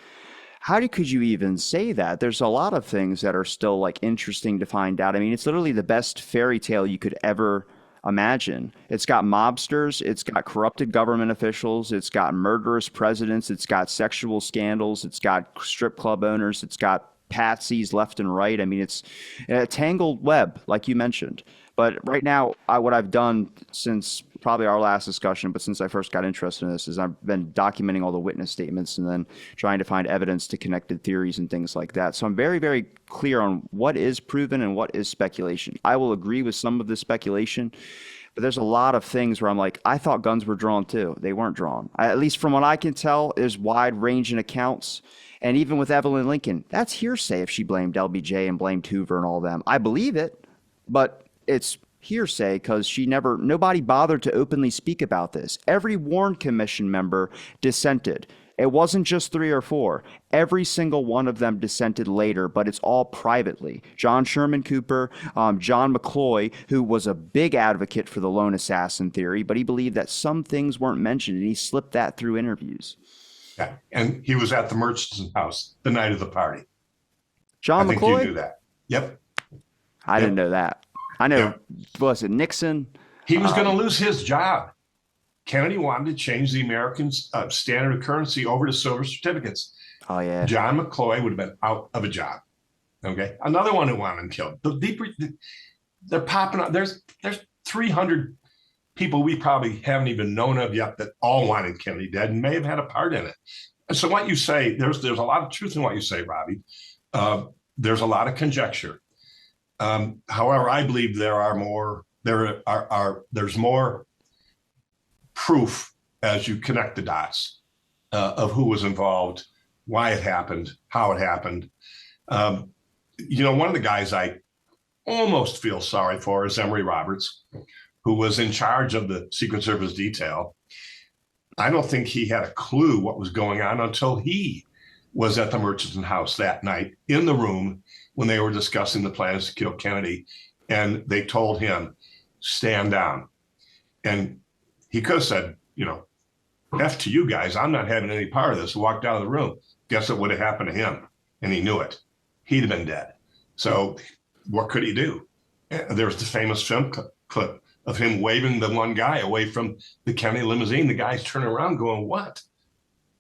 could you even say that? There's a lot of things that are still like interesting to find out. I mean, it's literally the best fairy tale you could ever imagine. It's got mobsters, it's got corrupted government officials, it's got murderous presidents, it's got sexual scandals, it's got strip club owners, it's got patsies left and right. I mean, it's a tangled web, like you mentioned. But right now, what I've done since probably our last discussion, but since I first got interested in this, is I've been documenting all the witness statements and then trying to find evidence to connected theories and things like that. So I'm very, very clear on what is proven and what is speculation. I will agree with some of the speculation, but there's a lot of things where I'm like, I thought guns were drawn too. They weren't drawn. At least from what I can tell, there's wide ranging accounts. And even with Evelyn Lincoln, that's hearsay if she blamed LBJ and blamed Hoover and all them. I believe it, but it's hearsay because nobody bothered to openly speak about this. Every Warren Commission member dissented. It wasn't just 3 or 4. Every single one of them dissented later, but it's all privately. John Sherman Cooper, John McCloy, who was a big advocate for the lone assassin theory, but he believed that some things weren't mentioned, and he slipped that through interviews. Yeah, and he was at the Murchison house the night of the party. John I think McCloy? you knew that. Yep. I didn't know that. I know, Yep. was it Nixon? He was going to lose his job. Kennedy wanted to change the American standard of currency over to silver certificates. Oh, yeah. John McCloy would have been out of a job. Okay. Another one who wanted him killed. They're popping up. There's 300 people we probably haven't even known of yet that all wanted Kennedy dead and may have had a part in it. And so what you say, there's a lot of truth in what you say, Robbie. There's a lot of conjecture. However, I believe there's more proof as you connect the dots of who was involved, why it happened, how it happened. One of the guys I almost feel sorry for is Emory Roberts, who was in charge of the Secret Service detail. I don't think he had a clue what was going on until he was at the Murchison house that night in the room when they were discussing the plans to kill Kennedy. And they told him, stand down. And he could have said, F to you guys, I'm not having any part of this. Walked out of the room. Guess what would have happened to him? And he knew it. He'd have been dead. So what could he do? There was the famous film clip of him waving the one guy away from the Kennedy limousine. The guy's turning around going, what?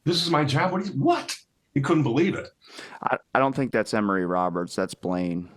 This is my job? What? He couldn't believe it. I don't think that's Emory Roberts. That's Blaine.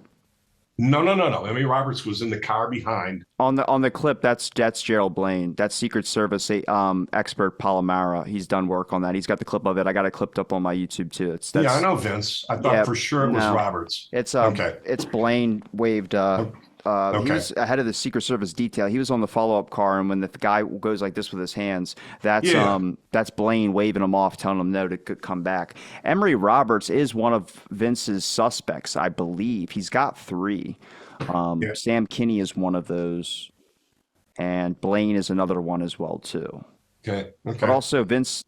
No. Emory Roberts was in the car behind. On the clip, that's Gerald Blaine. That's Secret Service expert Palomara. He's done work on that. He's got the clip of it. I got it clipped up on my YouTube too. Yeah, I know, Vince. I thought for sure it was Roberts. It's okay. It's Blaine waved. Okay. He was ahead of the Secret Service detail. He was on the follow-up car, and when the guy goes like this with his hands, that's Blaine waving him off, telling him no to come back. Emory Roberts is one of Vince's suspects, I believe. He's got 3. Sam Kinney is one of those, and Blaine is another one as well too. Okay. But also Vince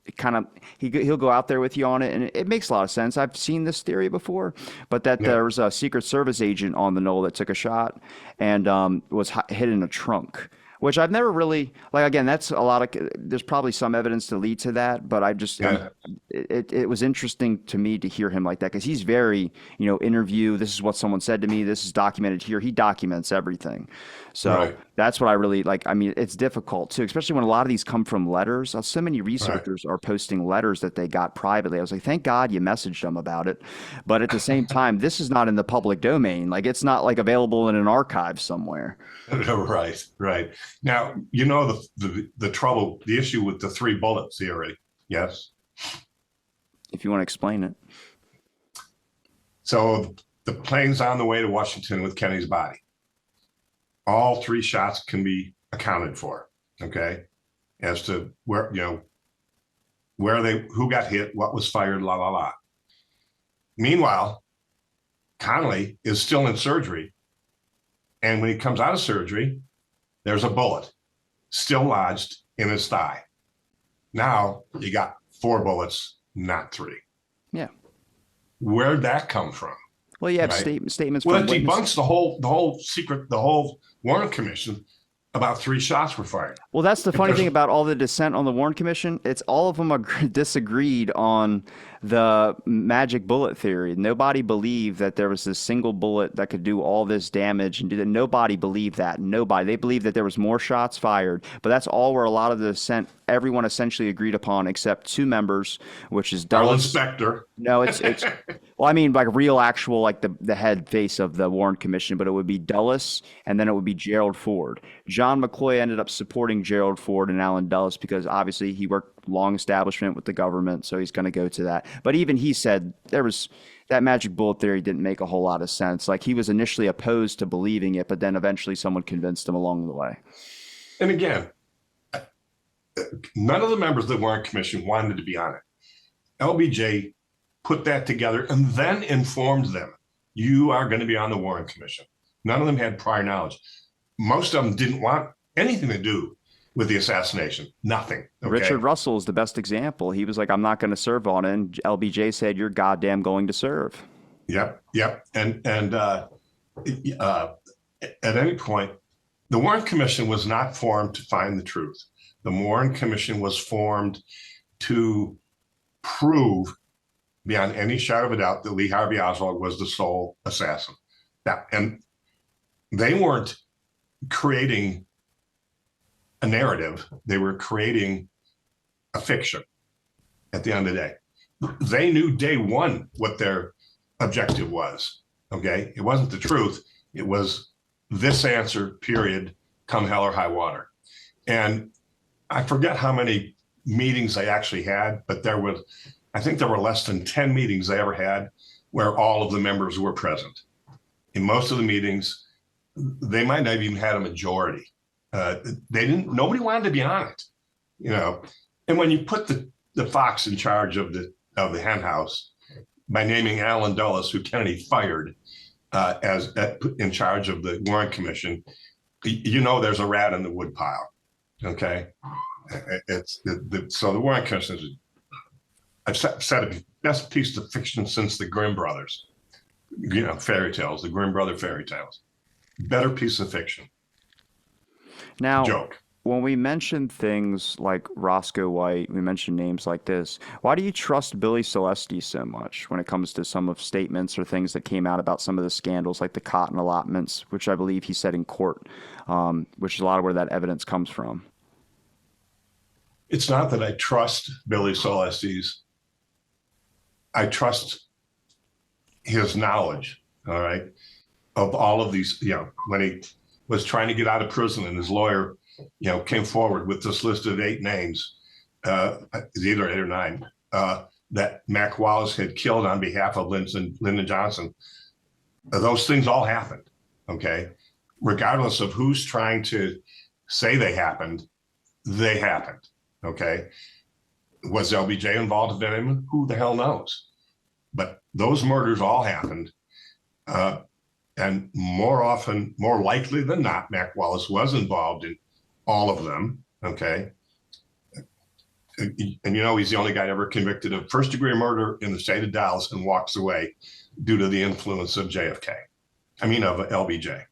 he'll go out there with you on it, and it makes a lot of sense. I've seen this theory before, but there was a Secret Service agent on the knoll that took a shot and was hid in a trunk, which I've never really again. That's a lot of. There's probably some evidence to lead to that, but I just it was interesting to me to hear him like that because he's very interview. This is what someone said to me. This is documented here. He documents everything. So that's what I really like. I mean, it's difficult too, especially when a lot of these come from letters. So many researchers are posting letters that they got privately. I was like, thank God you messaged them about it. But at the same time, this is not in the public domain. It's not available in an archive somewhere. Right. Now, the trouble, the issue with the 3 bullet theory. Yes. If you want to explain it. So the plane's on the way to Washington with Kennedy's body. All 3 shots can be accounted for, okay, as to where, who got hit, what was fired, la, la, la. Meanwhile, Connally is still in surgery. And when he comes out of surgery, there's a bullet still lodged in his thigh. Now you got 4 bullets, not 3. Yeah. Where'd that come from? Well, you have statements. Well, it debunks the whole Warren Commission about 3 shots were fired. Well, that's the funny thing about all the dissent on the Warren Commission. It's all of them disagreed on the magic bullet theory. Nobody believed that there was this single bullet that could do all this damage and do that. Nobody believed that. Nobody. They believed that there was more shots fired. But that's all where a lot of the dissent, everyone essentially agreed upon, except 2 members, which is Dulles. Inspector. No, it's well, I mean, like real, actual, like the head face of the Warren Commission, but it would be Dulles, and then it would be Gerald Ford. John McCloy ended up supporting Gerald Ford and Alan Dulles because obviously he worked long establishment with the government, so he's going to go to that. But even he said there was that magic bullet theory didn't make a whole lot of sense. Like he was initially opposed to believing it, but then eventually someone convinced him along the way. And again, none of the members of the Warren Commission wanted to be on it. LBJ put that together and then informed them, you are going to be on the Warren Commission. None of them had prior knowledge. Most of them didn't want anything to do with the assassination. Nothing. Okay? Richard Russell is the best example. He was like, I'm not going to serve on it. And LBJ said, you're goddamn going to serve. Yep. And at any point, the Warren Commission was not formed to find the truth. The Warren Commission was formed to prove beyond any shadow of a doubt that Lee Harvey Oswald was the sole assassin. Now, and they weren't creating a narrative, they were creating a fiction at the end of the day. They knew day one what their objective was, okay? It wasn't the truth, it was this answer, period, come hell or high water. And I forget how many meetings they actually had, but I think there were less than 10 meetings they ever had where all of the members were present. In most of the meetings, they might not have even had a majority. Nobody wanted to be on it, you know. And when you put the fox in charge of the hen house by naming Alan Dulles, who Kennedy fired, in charge of the Warren Commission, you know there's a rat in the woodpile. Okay, so the Warren Commission is, I've said it, best piece of fiction since the Grimm brothers, you know, fairy tales, the Grimm brother fairy tales. Better piece of fiction. Now, Joke. when we mention things like Roscoe White, we mention names like this. Why do you trust Billy Celeste so much when it comes to some of statements or things that came out about some of the scandals, like the cotton allotments, which I believe he said in court, which is a lot of where that evidence comes from? It's not that I trust Billy Celeste's. I trust his knowledge, all right, of all of these, you know, when he was trying to get out of prison and his lawyer, you know, came forward with this list of 8 names, either 8 or 9, that Mac Wallace had killed on behalf of Lyndon Johnson. Those things all happened, okay? Regardless of who's trying to say they happened, okay? Was LBJ involved in them? Who the hell knows? But those murders all happened. And more likely than not, Mac Wallace was involved in all of them, okay? And you know, he's the only guy ever convicted of first-degree murder in the state of Dallas and walks away due to the influence of JFK. I mean, of LBJ.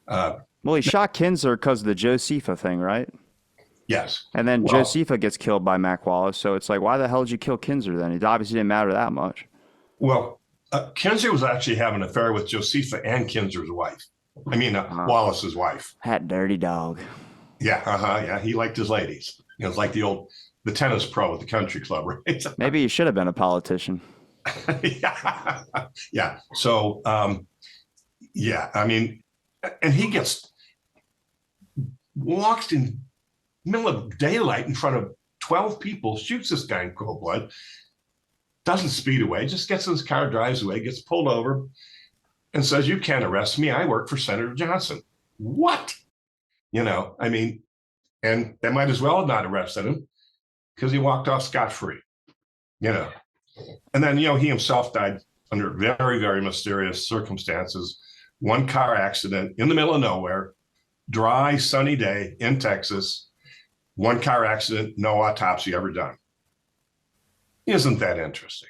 Well, he shot Kinzer because of the Josepha thing, right? Yes. And then Well, Josepha gets killed by Mac Wallace, so it's like, why the hell did you kill Kinzer then? It obviously didn't matter that much. Well, Kinzer was actually having an affair with Josepha and Kinzer's wife. I mean, Wallace's wife. That dirty dog. Yeah, yeah. He liked his ladies. You know, it's like the tennis pro at the country club, right? Maybe he should have been a politician. Yeah. So, yeah. I mean, and he walks in middle of daylight in front of 12 people, shoots this guy in cold blood, doesn't speed away, just gets in his car, drives away, gets pulled over, and says, "You can't arrest me. I work for Senator Johnson." What? You know, I mean, and they might as well have not arrested him because he walked off scot-free, you know. And then, you know, he himself died under very, very mysterious circumstances. One car accident in the middle of nowhere, dry, sunny day in Texas. One car accident, no autopsy ever done. Isn't that interesting?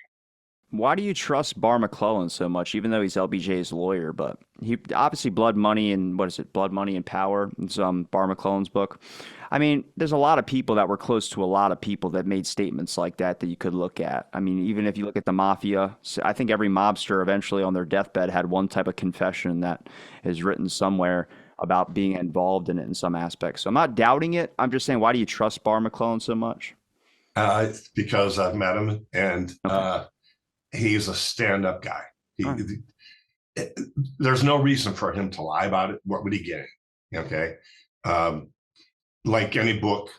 Why do you trust Barr McClellan so much, even though he's LBJ's lawyer? But he obviously Blood Money and what is it? Blood Money and Power. It's Barr McClellan's book. I mean, there's a lot of people that were close to a lot of people that made statements like that you could look at. I mean, even if you look at the mafia, I think every mobster eventually on their deathbed had one type of confession that is written somewhere about being involved in it in some aspects. So I'm not doubting it. I'm just saying, why do you trust Barr McClellan so much? Because I've met him, and Okay. He's a stand-up guy. All He, right. there's no reason for him to lie about it. What would he get? Okay, um, like any book,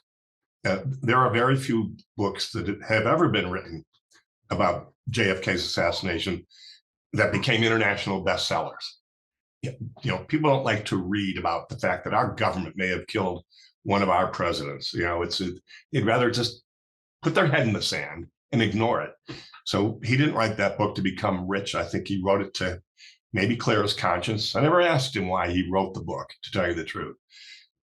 there are very few books that have ever been written about JFK's assassination that became international bestsellers. People don't like to read about the fact that our government may have killed one of our presidents. They'd rather just put their head in the sand and ignore it. So he didn't write that book to become rich. I think he wrote it to maybe clear his conscience. I never asked him why he wrote the book, to tell you the truth,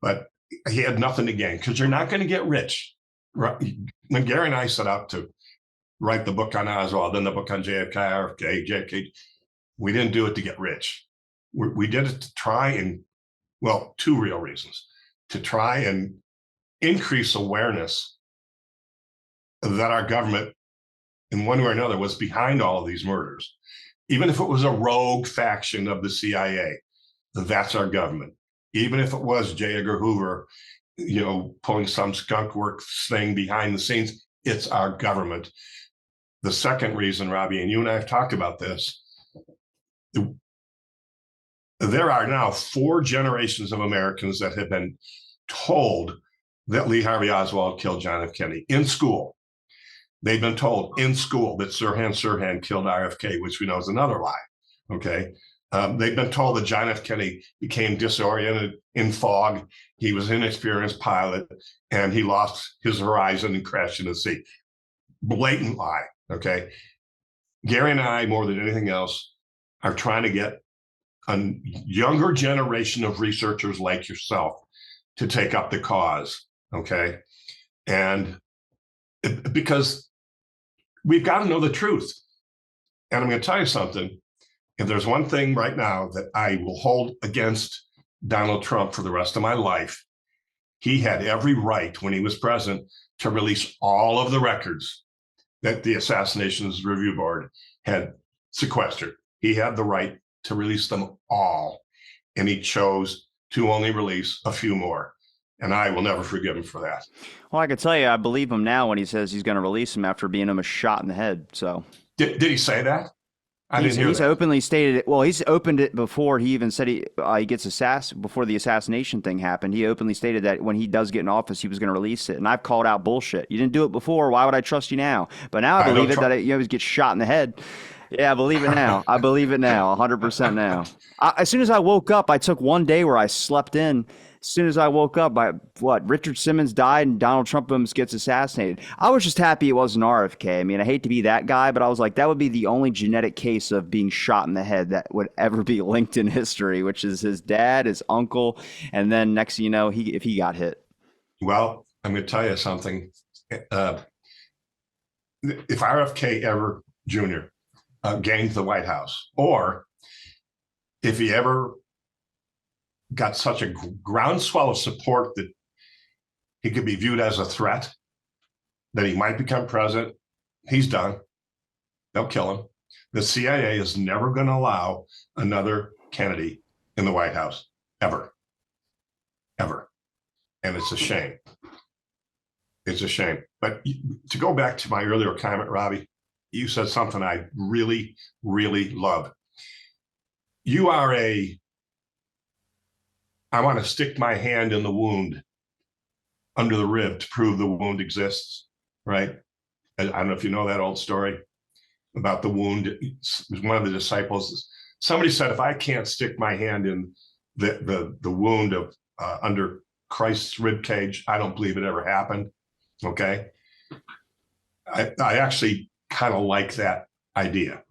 but he had nothing to gain, because you're not going to get rich. When Gary and I set out to write the book on Oswald, then the book on JFK, RFK, JFK, we didn't do it to get rich. We did it to try and, well, two real reasons: to try and increase awareness that our government, in one way or another, was behind all of these murders. Even if it was a rogue faction of the CIA, that's our government. Even if it was J. Edgar Hoover, pulling some skunk works thing behind the scenes, it's our government. The second reason, Robbie, and you and I have talked about this, there are now 4 generations of Americans that have been told that Lee Harvey Oswald killed John F. Kennedy in school. They've been told in school that Sirhan Sirhan killed RFK, which we know is another lie. Okay. They've been told that John F. Kennedy became disoriented in fog. He was an inexperienced pilot and he lost his horizon and crashed in the sea. Blatant lie. Okay. Gary and I, more than anything else, are trying to get a younger generation of researchers like yourself to take up the cause. Okay. And because we've got to know the truth. And I'm going to tell you something. If there's one thing right now that I will hold against Donald Trump for the rest of my life, he had every right when he was president to release all of the records that the Assassinations Review Board had sequestered. He had the right to release them all, and he chose to only release a few more. And I will never forgive him for that. Well, I can tell you, I believe him now when he says he's going to release him after being him a shot in the head. So Did he say that? I he's didn't hear he's that. openly stated it. Well, he's opened it before he even said he gets before the assassination thing happened. He openly stated that when he does get in office, he was going to release it. And I've called out bullshit. You didn't do it before. Why would I trust you now? But now I I believe don't it that try. he always gets shot in the head. Yeah, I believe it now. I believe it now, 100% now. As soon as I woke up, I took one day where I slept in. As soon as I woke up, Richard Simmons died and Donald Trump almost gets assassinated. I was just happy it wasn't RFK. I mean, I hate to be that guy, but I was like, that would be the only genetic case of being shot in the head that would ever be linked in history, which is his dad, his uncle, and then next thing you know, if he got hit. Well, I'm going to tell you something. Uh, if RFK ever Jr. Gained the White House, or if he ever got such a groundswell of support that he could be viewed as a threat, that he might become president, he's done. They'll kill him. The CIA is never going to allow another Kennedy in the White House, ever, ever. And it's a shame. It's a shame. But to go back to my earlier comment, Robbie, you said something I really, really love. You are I want to stick my hand in the wound under the rib to prove the wound exists, right? I don't know if you know that old story about the wound. It was one of the disciples. Somebody said, if I can't stick my hand in the wound of under Christ's rib cage, I don't believe it ever happened. Okay. I actually kind of like that idea.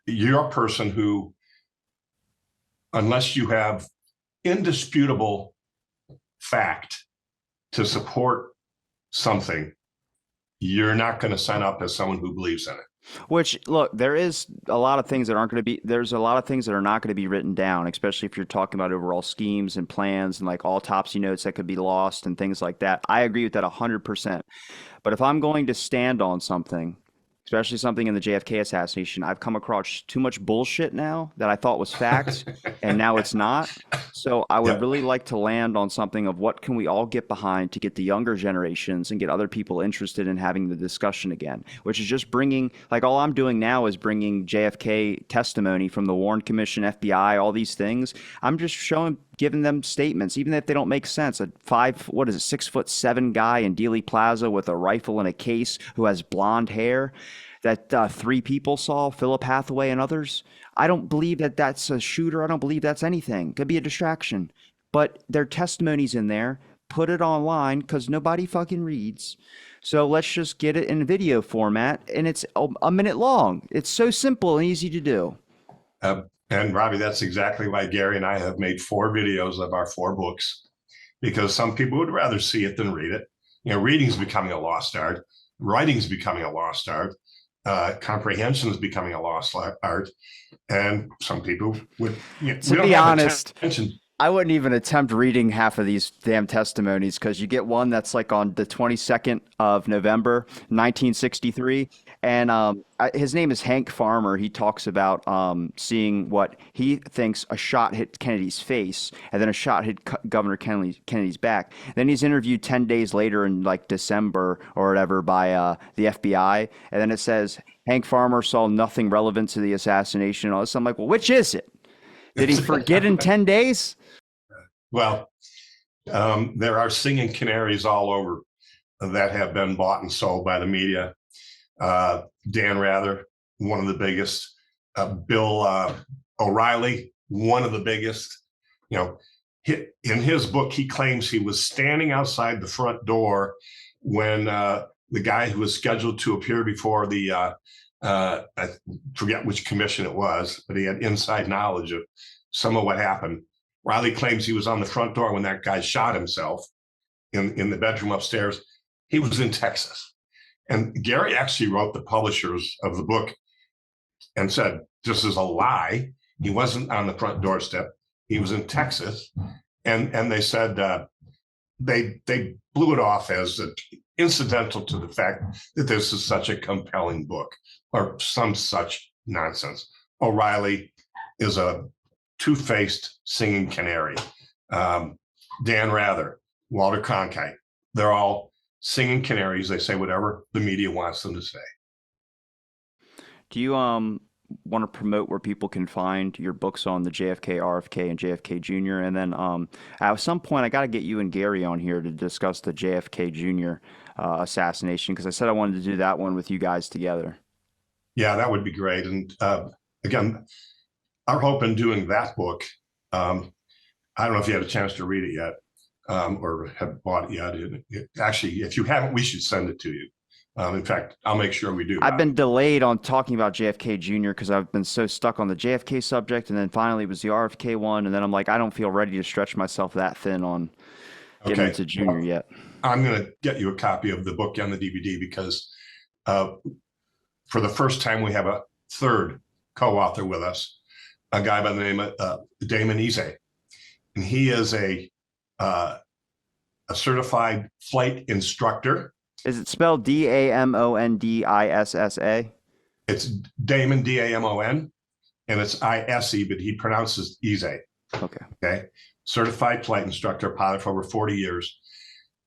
You're a person who, unless you have indisputable fact to support something, you're not going to sign up as someone who believes in it. Which, look, there is a lot of things that aren't going to be, there's a lot of things that are not going to be written down, especially if you're talking about overall schemes and plans and like autopsy notes that could be lost and things like that. I agree with that 100%. But if I'm going to stand on something, especially something in the JFK assassination. I've come across too much bullshit now that I thought was fact, and now it's not. So I would Yep. really like to land on something of what can we all get behind to get the younger generations and get other people interested in having the discussion again, which is just bringing, like all I'm doing now is bringing JFK testimony from the Warren Commission, FBI, all these things. I'm just giving them statements, even if they don't make sense. A 6'7" guy in Dealey Plaza with a rifle in a case who has blonde hair that three people saw, Philip Hathaway and others. I don't believe that that's a shooter. I don't believe that's anything. Could be a distraction. But their testimony's in there. Put it online because nobody fucking reads. So let's just get it in video format, and it's a minute long. It's so simple and easy to do. And Robbie, that's exactly why Gary and I have made 4 videos of our 4 books, because some people would rather see it than read it. You know, reading is becoming a lost art. Writing is becoming a lost art. Comprehension is becoming a lost art. And some people would, to be honest, I wouldn't even attempt reading half of these damn testimonies because you get one that's like on the 22nd of November, 1963. And his name is Hank Farmer. He talks about seeing what he thinks a shot hit Kennedy's face and then a shot hit Governor Kennedy's back. Then he's interviewed 10 days later in like December or whatever by the FBI. And then it says Hank Farmer saw nothing relevant to the assassination. And all this. I'm like, well, which is it? Did he forget in 10 days? Well, there are singing canaries all over that have been bought and sold by the media. Dan Rather, one of the biggest. Bill O'Reilly, one of the biggest. You know, in his book, he claims he was standing outside the front door when the guy who was scheduled to appear before the I forget which commission it was, but he had inside knowledge of some of what happened. Riley claims he was on the front door when that guy shot himself in the bedroom upstairs. He was in Texas. And Gary actually wrote the publishers of the book and said, this is a lie. He wasn't on the front doorstep. He was in Texas. And they said they blew it off as incidental to the fact that this is such a compelling book or some such nonsense. O'Reilly is a two-faced singing canary. Dan Rather, Walter Cronkite, they're all singing canaries. They say whatever the media wants them to say. Do you want to promote where people can find your books on the JFK, RFK, and JFK Jr.? And then at some point, I got to get you and Gary on here to discuss the JFK Jr. Assassination, because I said I wanted to do that one with you guys together. Yeah, that would be great. And again, our hope in doing that book, I don't know if you had a chance to read it yet or have bought it yet. Actually, if you haven't, we should send it to you. In fact, I'll make sure we do. I've been delayed on talking about JFK Jr. because I've been so stuck on the JFK subject, and then finally it was the RFK one, and then I'm like, I don't feel ready to stretch myself that thin on getting into Junior yet. I'm going to get you a copy of the book and the DVD because for the first time we have a third co-author with us, a guy by the name of Damon Ise, and he is a certified flight instructor. Is it spelled DAMONDISSA? It's Damon, DAMON, and it's ISE, but he pronounces Ise. Okay. Certified flight instructor, pilot for over 40 years.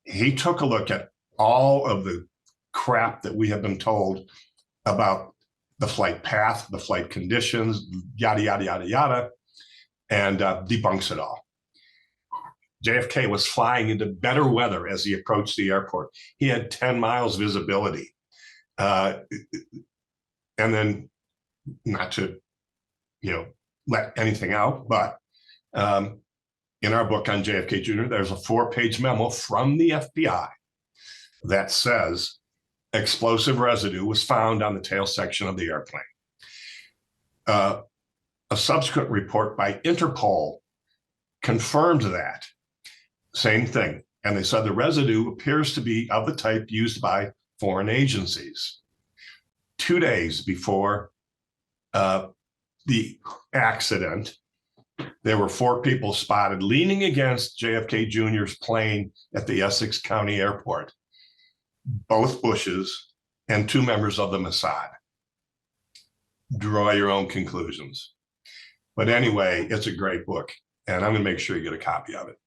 He took a look at all of the crap that we have been told about the flight path, the flight conditions, yada, yada, yada, yada, and debunks it all. JFK was flying into better weather as he approached the airport. He had 10 miles visibility. And then, not to, let anything out, but in our book on JFK Jr., there's a 4-page memo from the FBI that says explosive residue was found on the tail section of the airplane. A subsequent report by Interpol confirmed that. Same thing. And they said the residue appears to be of the type used by foreign agencies. 2 days before the accident, there were 4 people spotted leaning against JFK Jr.'s plane at the Essex County Airport. Both bushes and 2 members of the Mossad. Draw your own conclusions. But anyway, it's a great book, and I'm going to make sure you get a copy of it.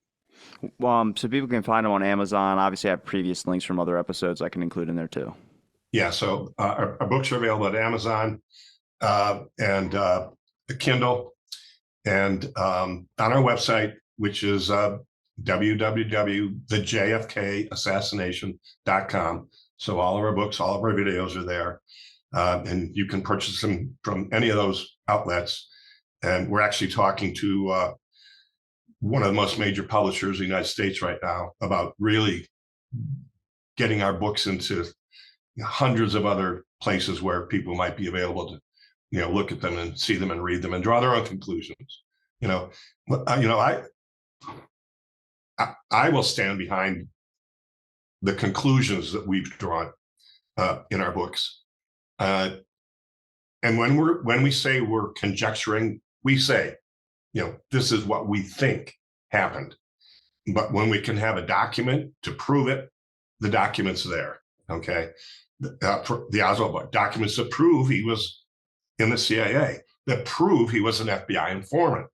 So people can find them on Amazon. Obviously, I have previous links from other episodes I can include in there too. Yeah, so our books are available at Amazon and the Kindle, and on our website, which is www.thejfkassassination.com. So all of our books, all of our videos are there, and you can purchase them from any of those outlets. And we're actually talking to one of the most major publishers in the United States right now about really getting our books into hundreds of other places where people might be available to, look at them and see them and read them and draw their own conclusions. I will stand behind the conclusions that we've drawn in our books. And when we say we're conjecturing, we say, this is what we think happened. But when we can have a document to prove it, the document's there. Okay. For the Oswald book, documents that prove he was in the CIA, that prove he was an FBI informant,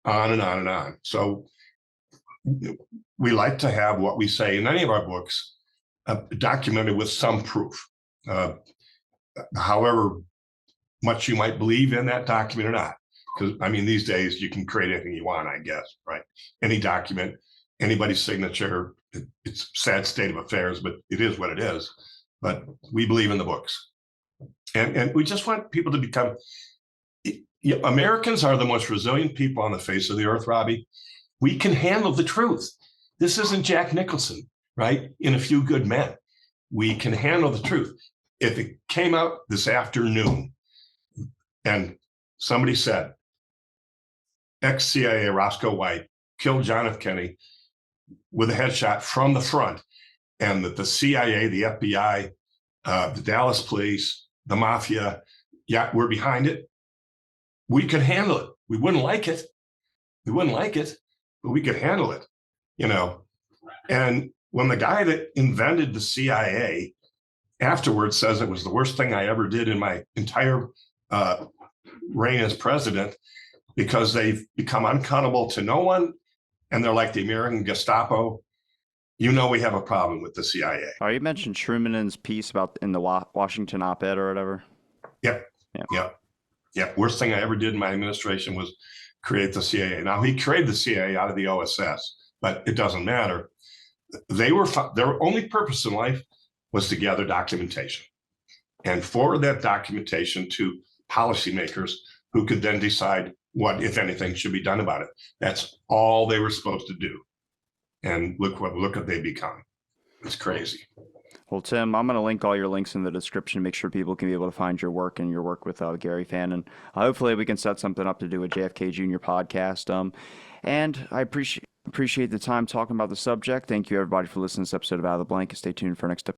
on and on and on. So we like to have what we say in any of our books documented with some proof. However much you might believe in that document or not. Because, these days you can create anything you want, I guess, right? Any document, anybody's signature, it's a sad state of affairs, but it is what it is. But we believe in the books. And we just want people to become, Americans are the most resilient people on the face of the earth, Robbie. We can handle the truth. This isn't Jack Nicholson, right? In A Few Good Men. We can handle the truth. If it came out this afternoon and somebody said, ex-CIA Roscoe White killed John F. Kennedy with a headshot from the front, and that the CIA, the FBI, the Dallas police, the mafia, we're behind it, we could handle it. We wouldn't like it. But we could handle it, And when the guy that invented the CIA afterwards says it was the worst thing I ever did in my entire reign as president, because they've become uncountable to no one, and they're like the American Gestapo, we have a problem with the CIA. Oh, you mentioned Truman's piece about in the Washington op-ed or whatever. Yep. Worst thing I ever did in my administration was create the CIA. Now, he created the CIA out of the OSS, but it doesn't matter. Their only purpose in life was to gather documentation and forward that documentation to policymakers who could then decide what, if anything, should be done about it. That's all they were supposed to do. And look what they become. It's crazy. Well, Tim, I'm going to link all your links in the description, make sure people can be able to find your work and your work with Gary Fannin. Hopefully we can set something up to do a JFK Jr. podcast. And I appreciate the time talking about the subject. Thank you, everybody, for listening to this episode of Out of the Blank. Stay tuned for next episode.